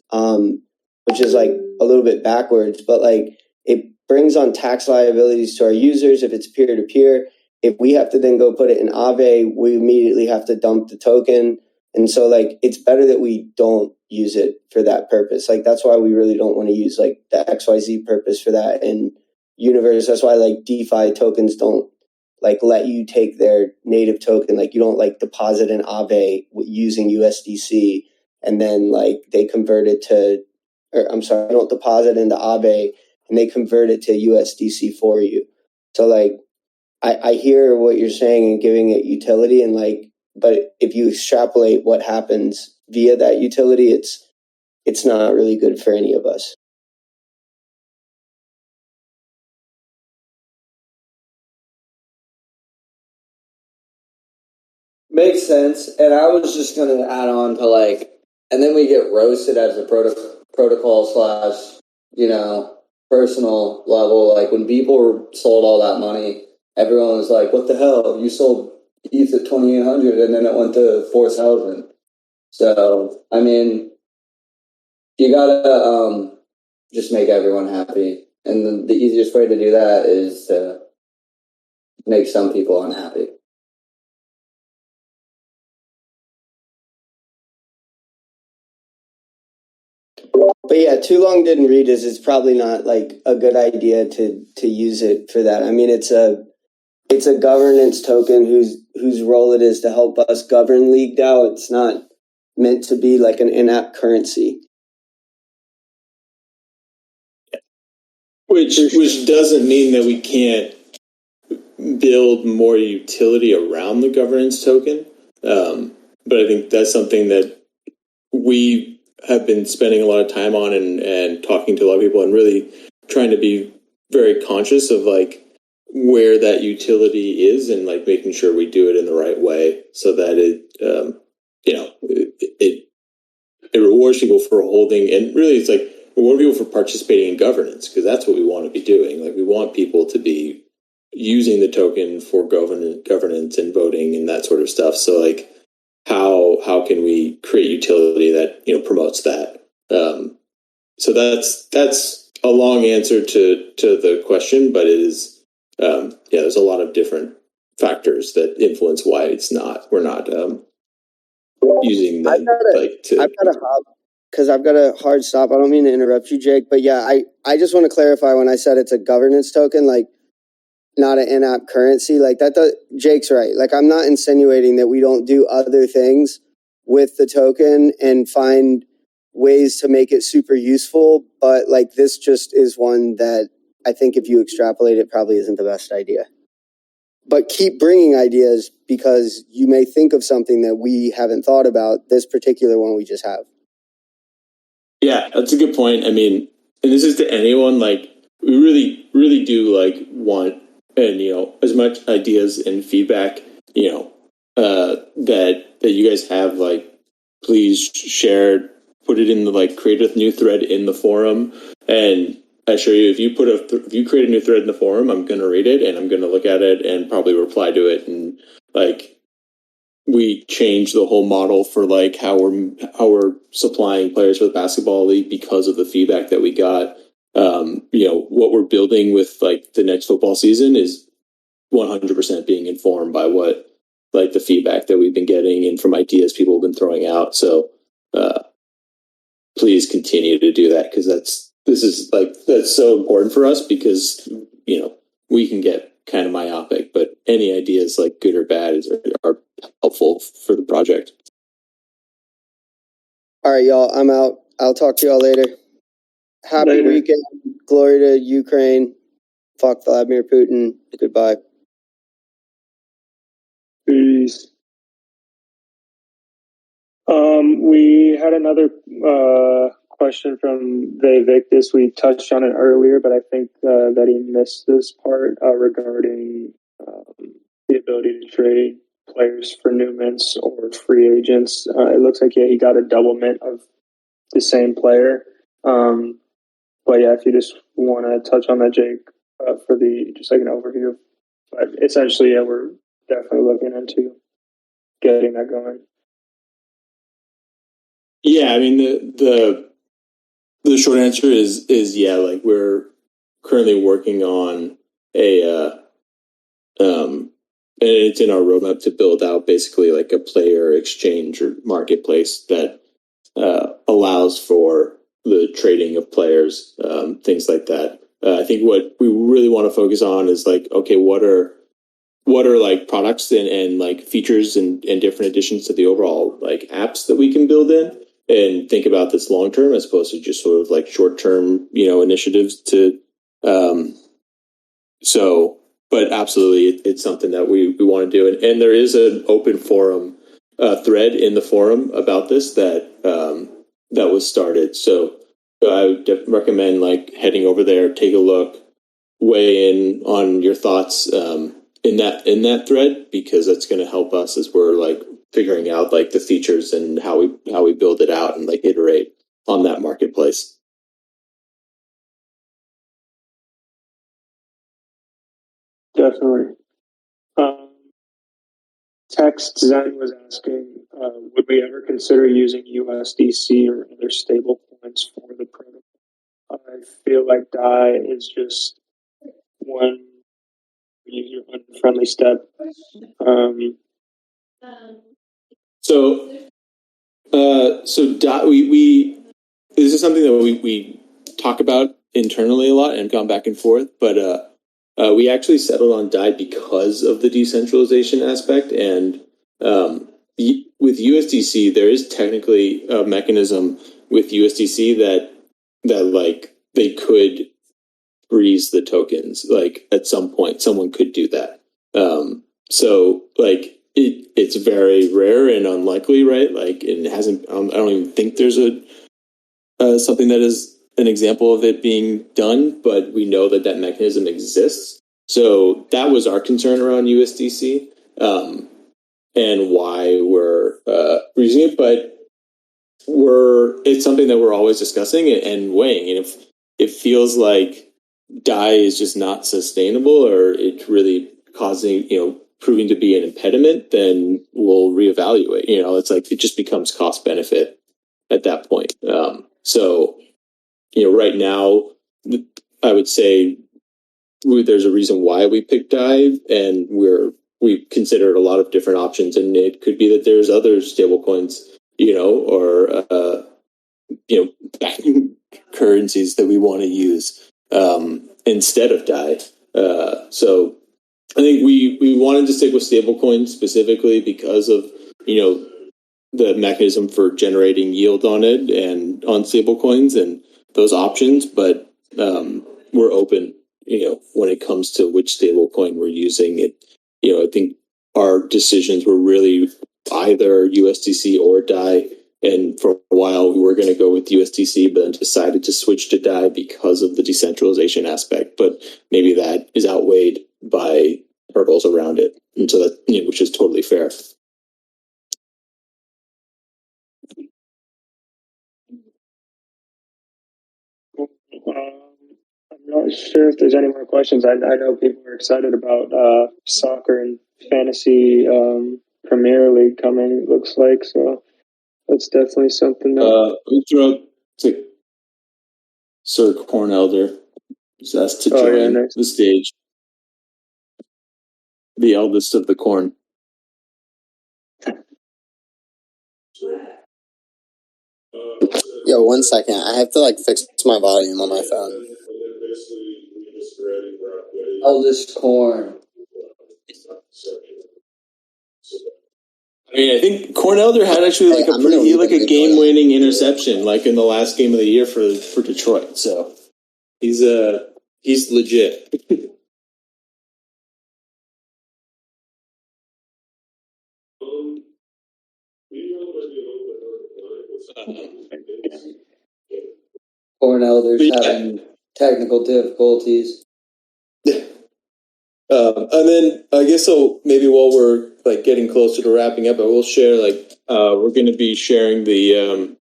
which is like a little bit backwards, but like it brings on tax liabilities to our users if it's peer to peer. If we have to then go put it in Aave, we immediately have to dump the token. And so like it's better that we don't use it for that purpose. Like that's why we really don't want to use like the XYZ purpose for that. And Universe, that's why like DeFi tokens don't like let you take their native token. Like you don't like deposit in Aave using USDC and then like they convert it to, or I'm sorry, don't deposit into Aave and they convert it to USDC for you. So like I hear what you're saying and giving it utility and like, but if you extrapolate what happens via that utility, it's not really good for any of us. Makes sense. And I was just going to add on to like, and then we get roasted as a protocol slash, personal level. Like when people sold all that money, everyone was like, what the hell? You sold ETH at 2,800 and then it went to 4,000. So, I mean, you gotta just make everyone happy. And the easiest way to do that is to make some people unhappy. But yeah, too long didn't read is it's probably not like a good idea to use it for that. I mean, it's a governance token whose role it is to help us govern LeagueDAO. It's not meant to be like an in-app currency. Which doesn't mean that we can't build more utility around the governance token. But I think that's something that we have been spending a lot of time on and talking to a lot of people and really trying to be very conscious of like where that utility is and like making sure we do it in the right way so that it rewards people for holding, and really it's like reward people for participating in governance, because that's what we want to be doing. Like we want people to be using the token for governance and voting and that sort of stuff. So like how can we create utility that promotes that? So that's a long answer to the question, but it is there's a lot of different factors that influence why we're not using them. I've got to hop because I've got a hard stop. I don't mean to interrupt you, Jake, but yeah, I just want to clarify when I said it's a governance token, like not an in-app currency. Like Jake's right. Like I'm not insinuating that we don't do other things with the token and find ways to make it super useful, but like this just is one that I think if you extrapolate it probably isn't the best idea. But keep bringing ideas because you may think of something that we haven't thought about. This particular one we just have. Yeah, that's a good point. I mean, and this is to anyone, like we really, really do like want and as much ideas and feedback, that you guys have, like please share, put it in the create a new thread in the forum. And I assure you, if you create a new thread in the forum, I'm going to read it and I'm going to look at it and probably reply to it and we changed the whole model for like how we're supplying players for the basketball league because of the feedback that we got. What we're building with like the next football season is 100% being informed by what like the feedback that we've been getting and from ideas people have been throwing out. So please continue to do that, because that's so important for us, because we can get kind of myopic, but any ideas, like good or bad, are helpful for the project. All right, y'all. I'm out. I'll talk to y'all later. Happy weekend. Glory to Ukraine. Fuck Vladimir Putin. Goodbye. Peace. We had another question from Victus. We touched on it earlier, but I think that he missed this part regarding the ability to trade players for new mints or free agents. It looks like he got a double mint of the same player. But yeah, if you just want to touch on that, Jake, for just like an overview. But essentially, yeah, we're definitely looking into getting that going. Yeah, I mean the short answer is yeah. Like, we're currently working on and it's in our roadmap to build out basically like a player exchange or marketplace that allows for the trading of players, things like that. I think what we really want to focus on is like, okay, what are like products and like features and different additions to the overall like apps that we can build in, and think about this long term as opposed to just sort of like short term, initiatives to. But absolutely, it's something that we want to do, and there is an open forum thread in the forum about this that was started. So I would recommend like heading over there, take a look, weigh in on your thoughts in that thread, because that's going to help us as we're like figuring out like the features and how we build it out and like iterate on that marketplace. Definitely. Text Zen was asking, would we ever consider using USDC or other stable coins for the protocol? I feel like DAI is just one user-unfriendly step. So DAI, we this is something that we talk about internally a lot and gone back and forth, but we actually settled on DAI because of the decentralization aspect, and with USDC, there is technically a mechanism with USDC that like they could freeze the tokens. Like at some point, someone could do that. So like it's very rare and unlikely, right? Like it hasn't. I don't even think there's something that is an example of it being done, but we know that mechanism exists. So that was our concern around USDC, and why we're using it. But it's something that we're always discussing and weighing. And if it feels like DAI is just not sustainable, or it's really causing, proving to be an impediment, then we'll reevaluate. It's like it just becomes cost benefit at that point. So, right now, I would say there's a reason why we picked DAI, and we considered a lot of different options, and it could be that there's other stablecoins, or backing currencies that we want to use instead of DAI. So I think we wanted to stick with stablecoins specifically because of the mechanism for generating yield on it and on stablecoins and those options, but we're open, when it comes to which stablecoin we're using. It, I think our decisions were really either USDC or DAI, and for a while we were going to go with USDC, but then decided to switch to DAI because of the decentralization aspect. But maybe that is outweighed by hurdles around it, and so that which is totally fair. I'm not sure if there's any more questions. I know people are excited about soccer and fantasy Premier League coming, looks like. So that's definitely something that... we throw up to Sir Cornelder. He's asked to join the stage. The eldest of the corn. Yo, 1 second. I have to fix my volume on my phone. Eldest corn. I mean, I think Cornelder had actually a game-winning interception, in the last game of the year for Detroit. So he's legit. Cornelder's having technical difficulties. And then I guess maybe while we're getting closer to wrapping up, I will share we're going to be sharing the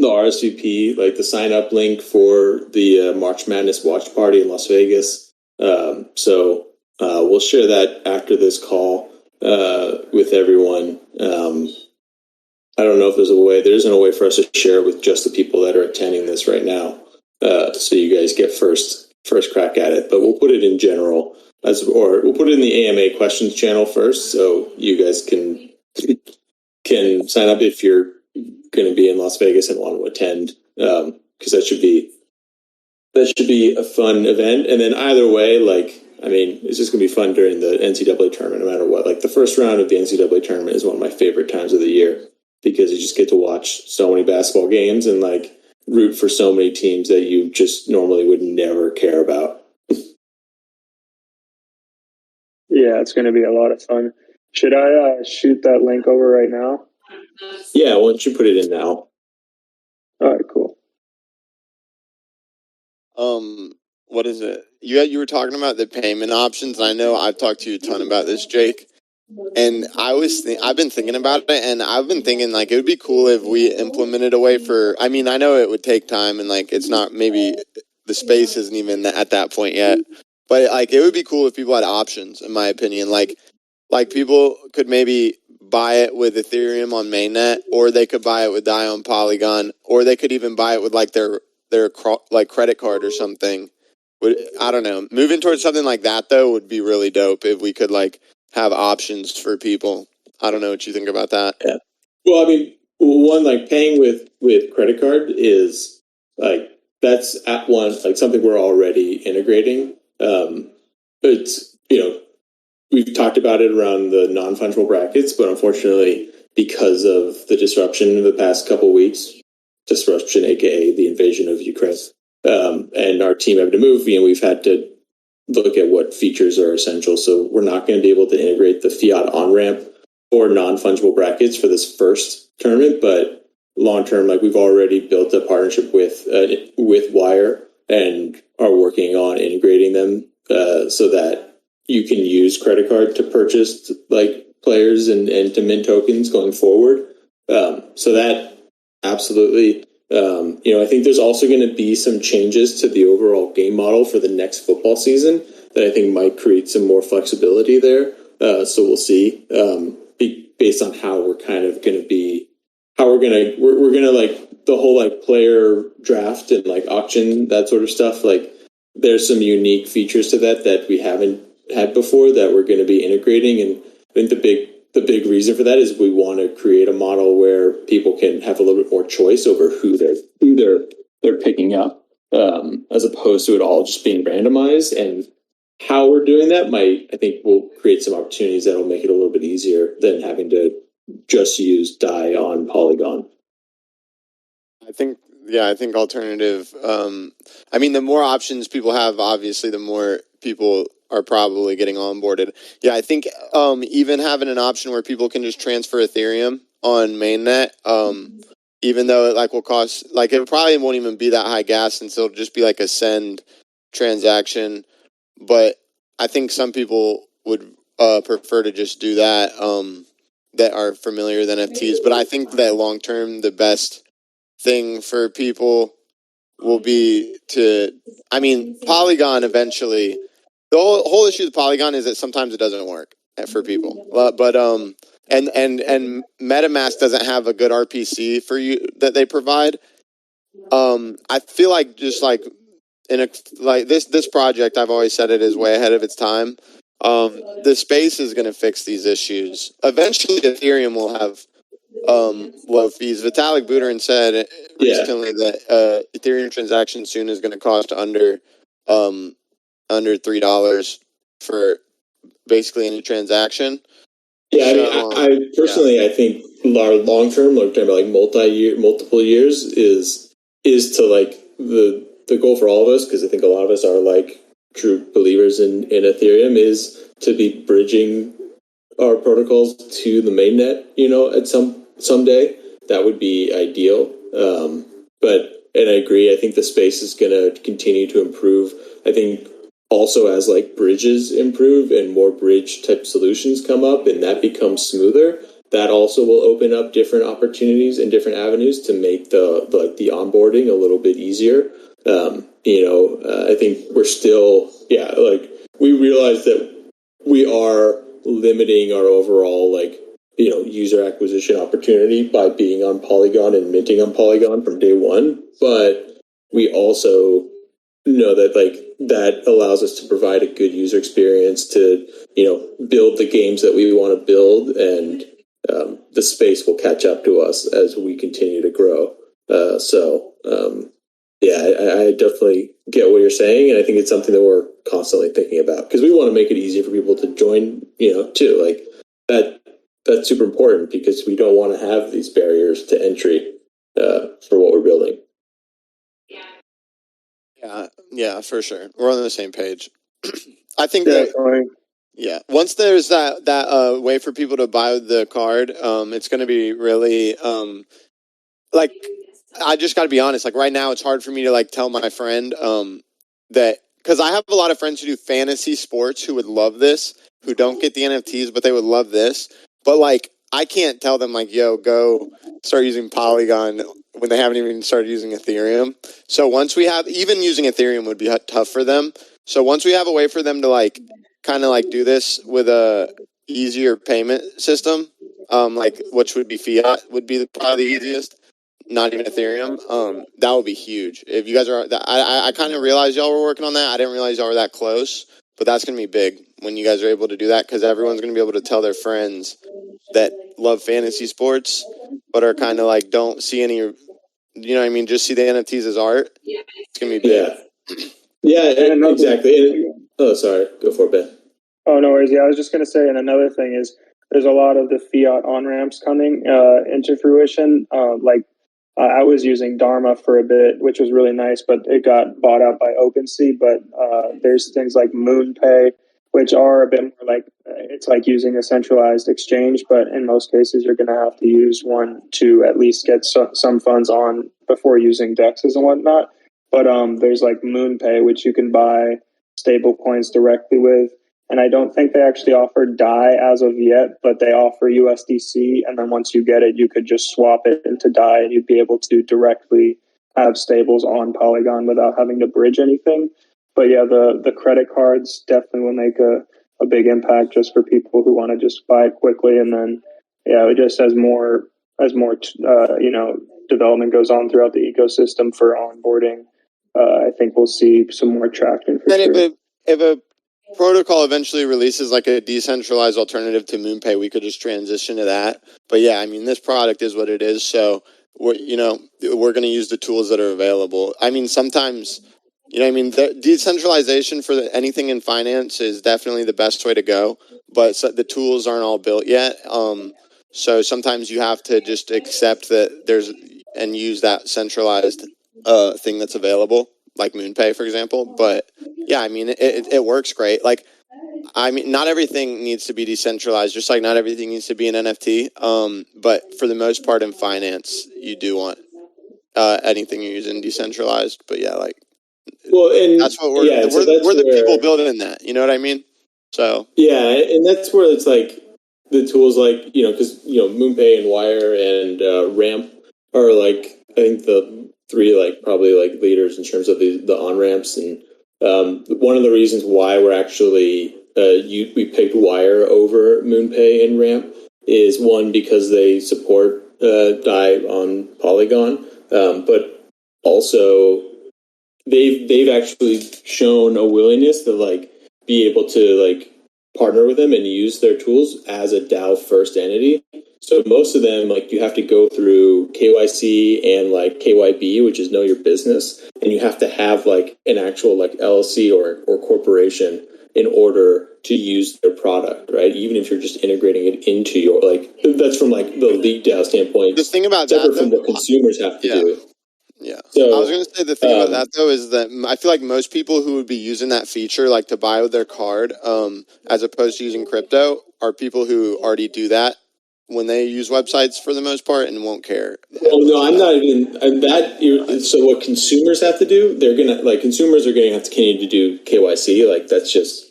RSVP, the sign up link for the March Madness watch party in Las Vegas. So we'll share that after this call with everyone. I don't know if there isn't a way for us to share it with just the people that are attending this right now. So you guys get first crack at it, but we'll put it in general. Or we'll put it in the AMA questions channel first, so you guys can sign up if you're going to be in Las Vegas and want to attend, because that should be a fun event. And then either way, it's just going to be fun during the NCAA tournament, no matter what. The first round of the NCAA tournament is one of my favorite times of the year because you just get to watch so many basketball games and root for so many teams that you just normally would never care about. Yeah, it's going to be a lot of fun. Should I shoot that link over right now? Yeah, why don't you put it in now? All right, cool. What is it? You were talking about the payment options. I know I've talked to you a ton about this, Jake. And I've been thinking about it, and I've been thinking it would be cool if we implemented a way for. I mean, I know it would take time, and it's not, maybe the space isn't even at that point yet. But it would be cool if people had options, in my opinion. Like people could maybe buy it with Ethereum on mainnet, or they could buy it with DAI on Polygon, or they could even buy it with their credit card or something. I don't know. Moving towards something like that though would be really dope if we could have options for people. I don't know what you think about that. Yeah. Well, I mean, one, paying with credit card is that's at once something we're already integrating. It's we've talked about it around the non-fungible brackets, but unfortunately, because of the disruption of the past couple of weeks, disruption, aka the invasion of Ukraine, and our team having to move, we've had to look at what features are essential. So we're not going to be able to integrate the fiat on-ramp or non-fungible brackets for this first tournament, but long-term, we've already built a partnership with Wire and are working on integrating them so that you can use credit card to purchase players and to mint tokens going forward. So that absolutely, I think there's also going to be some changes to the overall game model for the next football season that I think might create some more flexibility there. So we'll see, based on how we're kind of going to be, we're going to the whole player draft and auction, that sort of stuff. There's some unique features to that we haven't had before that we're going to be integrating. And I think the big reason for that is we want to create a model where people can have a little bit more choice over who they're picking up, as opposed to it all just being randomized. And how we're doing that I think will create some opportunities that will make it a little bit easier than having to just use DAI on Polygon. I think alternative. I mean, the more options people have, obviously, the more people are probably getting onboarded. Yeah, I think even having an option where people can just transfer Ethereum on mainnet, even though it will cost, it probably won't even be that high gas, since it'll just be a send transaction. But I think some people would prefer to just do that, that are familiar with NFTs. But I think that long term, the best thing for people will be Polygon eventually. The whole issue with Polygon is that sometimes it doesn't work for people. But and MetaMask doesn't have a good RPC for you that they provide. I feel like just like this project, I've always said it is way ahead of its time. The space is going to fix these issues. Eventually, Ethereum will have low fees. Vitalik Buterin said recently that Ethereum transaction soon is going to cost under $3 for basically any transaction. Yeah, I personally, I think long term, like multiple years, is to like the goal for all of us, because I think a lot of us are like true believers in Ethereum, is to be bridging our protocols to the mainnet. At someday that would be ideal. And I agree. I think the space is going to continue to improve. I think also as like bridges improve and more bridge type solutions come up and that becomes smoother, that also will open up different opportunities and different avenues to make the onboarding a little bit easier. I think we're still, we realize that we are limiting our overall user acquisition opportunity by being on Polygon and minting on Polygon from day one. But we also know that that allows us to provide a good user experience to, build the games that we want to build, and the space will catch up to us as we continue to grow. I definitely get what you're saying, and I think it's something that we're constantly thinking about, because we want to make it easier for people to join, too. Like that's super important, because we don't want to have these barriers to entry for what we're building. Yeah, for sure. We're on the same page. I think that once there's that way for people to buy the card, it's going to be really I just got to be honest. Like right now, it's hard for me to tell my friend that, because I have a lot of friends who do fantasy sports who would love this, who don't get the NFTs, but they would love this. But I can't tell them yo, go start using Polygon when they haven't even started using Ethereum. So once we have, even using Ethereum would be tough for them. So once we have a way for them to kind of do this with a easier payment system, which would be fiat, would be probably the easiest. Not even Ethereum. That would be huge. If you guys are, I kind of realized y'all were working on that. I didn't realize y'all were that close, but that's going to be big when you guys are able to do that, because everyone's going to be able to tell their friends that love fantasy sports, but are kind of don't see any, just see the NFTs as art. It's going to be big. Yeah, exactly. Oh, sorry. Go for it, Ben. Oh, no worries. Yeah, I was just going to say, and another thing is, there's a lot of the fiat on-ramps coming into fruition. I was using Dharma for a bit, which was really nice, but it got bought out by OpenSea. But there's things like MoonPay, which are a bit more it's like using a centralized exchange, but in most cases, you're going to have to use one to at least get some funds on before using DEXs and whatnot. But there's MoonPay, which you can buy stable coins directly with. And I don't think they actually offer DAI as of yet, but they offer USDC. And then once you get it, you could just swap it into DAI, and you'd be able to directly have stables on Polygon without having to bridge anything. But yeah, the credit cards definitely will make a big impact just for people who want to just buy it quickly. And then, it just as more development goes on throughout the ecosystem for onboarding, I think we'll see some more traction for sure. If a protocol eventually releases a decentralized alternative to MoonPay, we could just transition to that. But yeah, this product is what it is, so we're going to use the tools that are available. Sometimes the decentralization for anything in finance is definitely the best way to go, but the tools aren't all built yet. So sometimes you have to just accept that and use that centralized thing that's available, like MoonPay, for example. But yeah, it works great. Not everything needs to be decentralized, just like not everything needs to be an NFT. But for the most part in finance, you do want anything you're using decentralized. But yeah, that's what we're the people building that. You know what I mean? So yeah, and that's where it's the tools because MoonPay and Wire and Ramp are I think the three probably leaders in terms of the on ramps. And one of the reasons why we're actually we picked Wire over MoonPay and Ramp is one, because they support DAI on Polygon, but also they've actually shown a willingness to like be able to like partner with them and use their tools as a DAO first entity. So most of them, like, you have to go through KYC and like KYB, which is know your business, and you have to have like an actual like LLC or corporation in order to use their product, right? Even if you're just integrating it into your, like, that's from like the LeagueDAO standpoint. The thing about separate that, from though, what consumers have to do. Yeah. So I was going to say the thing about that, though, is that I feel like most people who would be using that feature, like to buy with their card, as opposed to using crypto, are people who already do that when they use websites for the most part and won't care. Well, no, I'm not even so what consumers have to do, they're going to, like, consumers are going to have to continue to do KYC. Like, that's just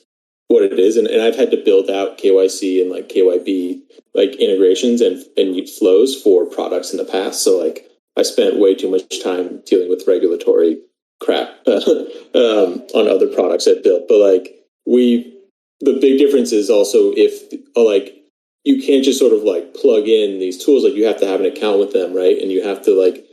what it is. And I've had to build out KYC and like KYB, like integrations and flows for products in the past. So like, I spent way too much time dealing with regulatory crap on other products I built. But like, the big difference is also if like, you can't just sort of like plug in these tools. Like, you have to have an account with them, right? And you have to like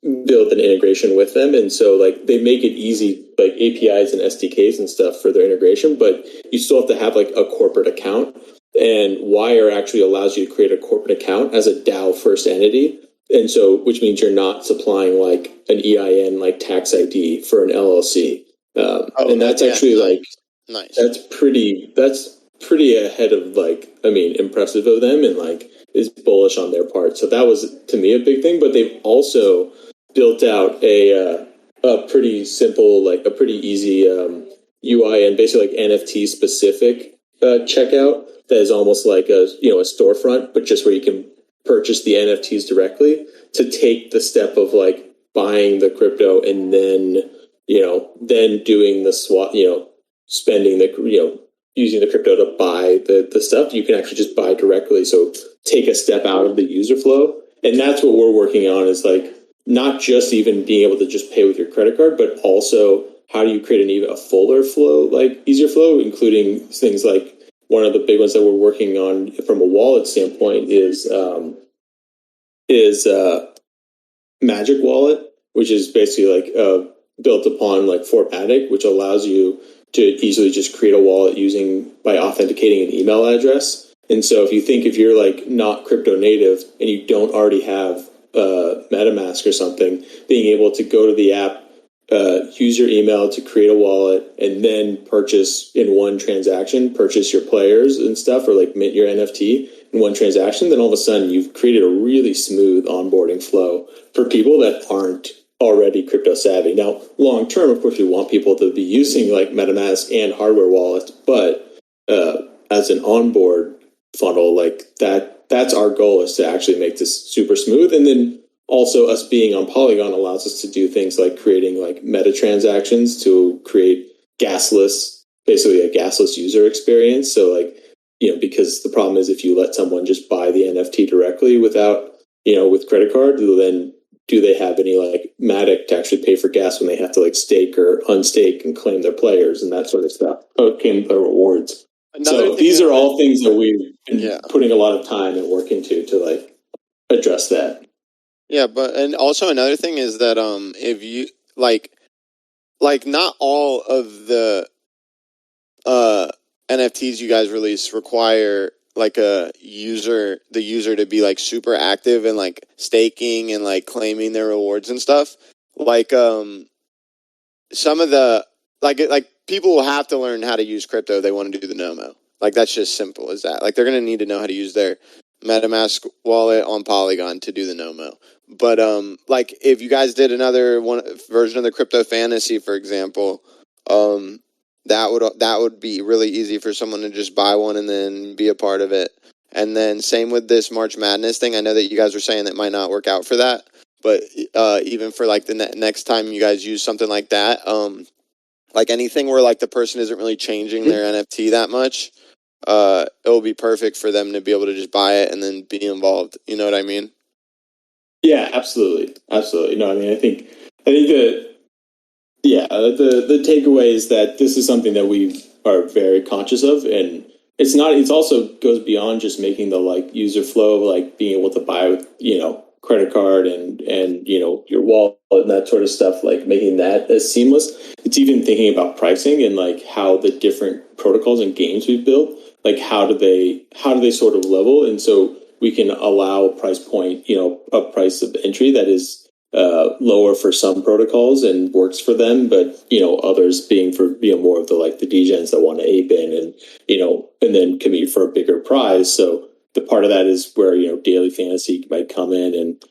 build an integration with them. And so like, they make it easy, like APIs and SDKs and stuff for their integration, but you still have to have like a corporate account. And Wire actually allows you to create a corporate account as a DAO first entity. And so, which means you're not supplying like an EIN, like tax ID for an LLC. And that's actually nice. That's pretty ahead of like, I mean, impressive of them, and like is bullish on their part. So that was, to me, a big thing. But they've also built out a pretty simple, like a pretty easy UI and basically like NFT specific checkout that is almost like a storefront, but just where you can purchase the NFTs directly, to take the step of like buying the crypto and then doing the swap, spending the, using the crypto to buy the stuff. You can actually just buy directly. So take a step out of the user flow. And that's what we're working on, is like not just even being able to just pay with your credit card, but also how do you create a fuller flow, like easier flow, including things like, one of the big ones that we're working on from a wallet standpoint is Magic Wallet, which is basically like built upon like Fortmatic, which allows you to easily just create a wallet by authenticating an email address. And so if you're like not crypto native and you don't already have MetaMask or something, being able to go to the app, use your email to create a wallet, and then purchase in one transaction, purchase your players and stuff, or like mint your NFT in one transaction, then all of a sudden you've created a really smooth onboarding flow for people that aren't already crypto savvy. Now, long term, of course, we want people to be using like MetaMask and hardware wallets, but as an onboard funnel, like that's our goal, is to actually make this super smooth. And then also, us being on Polygon allows us to do things like creating like meta transactions to create basically a gasless user experience. So like, because the problem is, if you let someone just buy the NFT directly without, with credit card, then do they have any like Matic to actually pay for gas when they have to like stake or unstake and claim their players and that sort of stuff? Claim their rewards. So these are all things that we've been putting a lot of time and work into to like address that. Yeah, and also another thing is that if you like not all of the NFTs you guys release require like the user to be like super active and like staking and like claiming their rewards and stuff. Like some of the like people will have to learn how to use crypto if they want to do the Nomo. Like, that's just simple as that. Like, they're going to need to know how to use their MetaMask wallet on Polygon to do the Nomo. But like if you guys did another version of the Crypto Fantasy, for example, that would be really easy for someone to just buy one and then be a part of it. And then same with this March Madness thing. I know that you guys were saying that might not work out for that, but even for like the next time you guys use something like that, like anything where like the person isn't really changing their NFT that much, it will be perfect for them to be able to just buy it and then be involved. You know what I mean? Yeah, absolutely. No, I mean, I think that, the takeaway is that this is something that we are very conscious of, and it's not. It's also goes beyond just making the like user flow, like being able to buy with credit card and your wallet and that sort of stuff, like making that as seamless. It's even thinking about pricing and like how the different protocols and games we've built, like how do they sort of level, and so we can allow a price point, a price of entry that is lower for some protocols and works for them, but others being for more of the like the degens that want to ape in and and then compete for a bigger prize. So the part of that is where daily fantasy might come in, and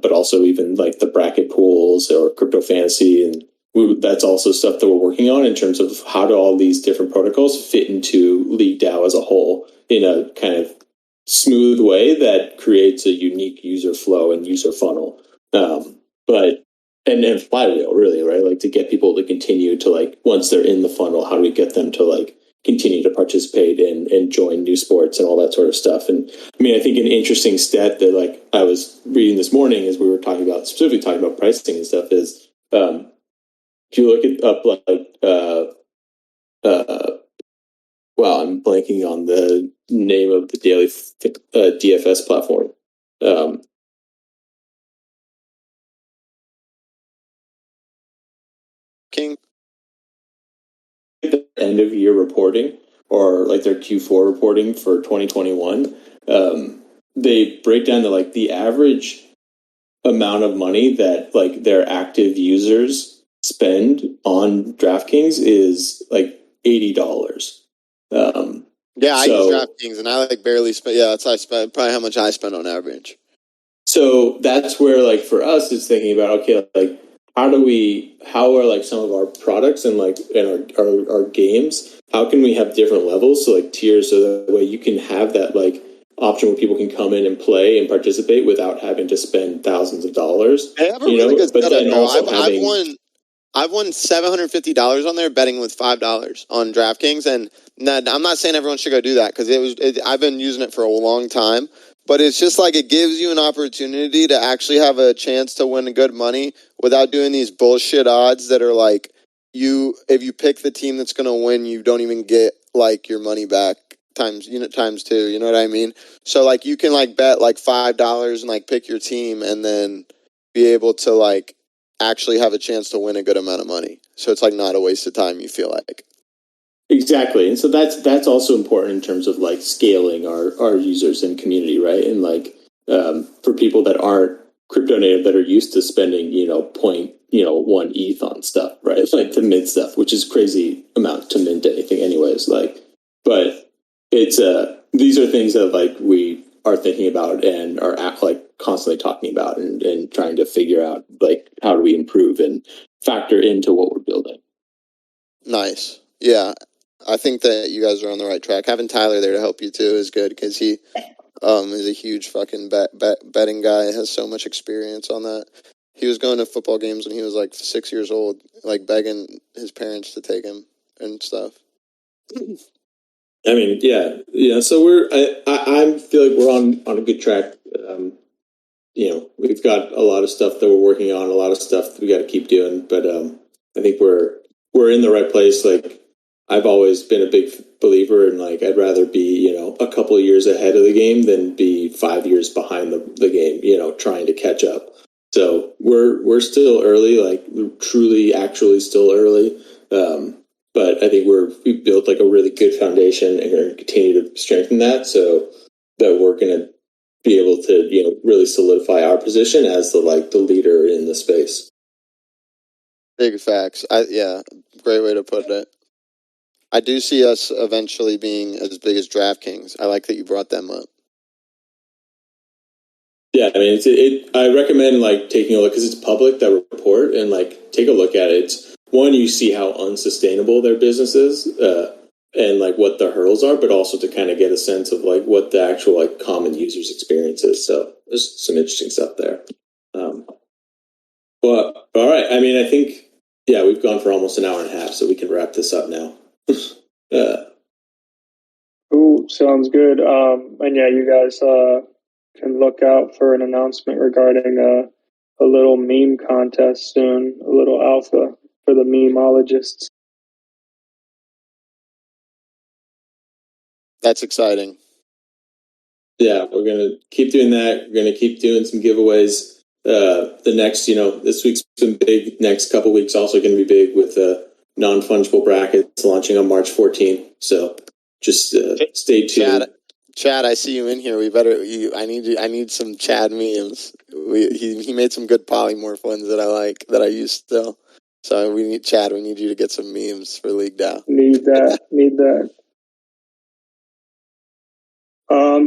but also even like the bracket pools or crypto fantasy, and that's also stuff that we're working on in terms of how do all these different protocols fit into LeagueDAO as a whole in a kind of smooth way that creates a unique user flow and user funnel. But and flywheel really, right? Like to get people to continue to like once they're in the funnel, how do we get them to like continue to participate and join new sports and all that sort of stuff? And I mean, I think an interesting stat that like I was reading this morning as we were specifically talking about pricing and stuff is if you look it up wow, I'm blanking on the name of the daily DFS platform. King. The end of year reporting or like their Q4 reporting for 2021, they break down to like the average amount of money that like their active users spend on DraftKings is like $80. Yeah, I use DraftKings and I like barely spend. Yeah, that's probably how much I spend on average. So that's where like for us it's thinking about, okay, like how are like some of our products and like and our games, how can we have different levels, so like tiers, so that way you can have that like option where people can come in and play and participate without having to spend thousands of dollars. They have a really good but setup, then bro. also I've won $750 on there betting with $5 on DraftKings, and I'm not saying everyone should go do that because I've been using it for a long time, but it's just like it gives you an opportunity to actually have a chance to win good money without doing these bullshit odds that are like if you pick the team that's going to win, you don't even get like your money back times 2. You know what I mean? So like you can like bet like $5 and like pick your team and then be able to like actually have a chance to win a good amount of money. So it's like not a waste of time, you feel like. Exactly. And so that's also important in terms of like scaling our users and community, right? And like for people that aren't crypto native that are used to spending, 1 ETH on stuff, right? It's like to mint stuff, which is crazy amount to mint anything anyways. Like, but it's these are things that like we are thinking about and are like constantly talking about and trying to figure out like how do we improve and factor into what we're building. Nice. Yeah. I think that you guys are on the right track. Having Tyler there to help you too is good because he is a huge fucking betting guy, has so much experience on that. He was going to football games when he was like 6 years old, like begging his parents to take him and stuff. I mean, yeah. So I feel like we're on a good track. We've got a lot of stuff that we're working on, a lot of stuff that we got to keep doing, but I think we're in the right place. Like I've always been a big believer in like I'd rather be a couple of years ahead of the game than be 5 years behind the game. Trying to catch up. So we're still early, like truly, actually still early. But I think we've built like a really good foundation and going to continue to strengthen that, so that we're going to be able to really solidify our position as the leader in the space. Big facts. Great way to put it. I do see us eventually being as big as DraftKings. I like that you brought them up. Yeah, I mean, I recommend like taking a look because it's public, that report, and like take a look at it. It's, one, you see how unsustainable their business is, and like what the hurdles are, but also to kind of get a sense of like what the actual like common users experience is. So there's some interesting stuff there. But all right, I mean, I think we've gone for almost an hour and a half, so we can wrap this up now. Cool, sounds good. And yeah, you guys can look out for an announcement regarding a little meme contest soon, a little alpha for the memeologists. That's exciting. Yeah, we're gonna keep doing that. We're gonna keep doing some giveaways. The next, this week's been big. Next couple weeks also going to be big with Non-Fungible Brackets launching on March 14th. So just stay tuned. Chad, I see you in here. I need some Chad memes. He made some good polymorph ones that I like, that I use still. So we need you to get some memes for LeagueDAO. Need that.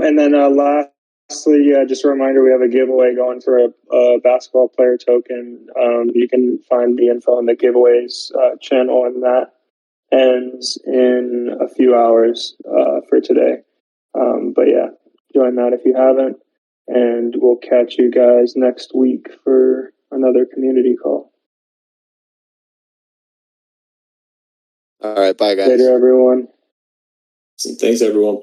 And then lastly, just a reminder, we have a giveaway going for a basketball player token. You can find the info on the giveaways channel, and that ends in a few hours for today. But yeah, join that if you haven't, and we'll catch you guys next week for another community call. All right, bye guys. Later, everyone. Thanks, everyone.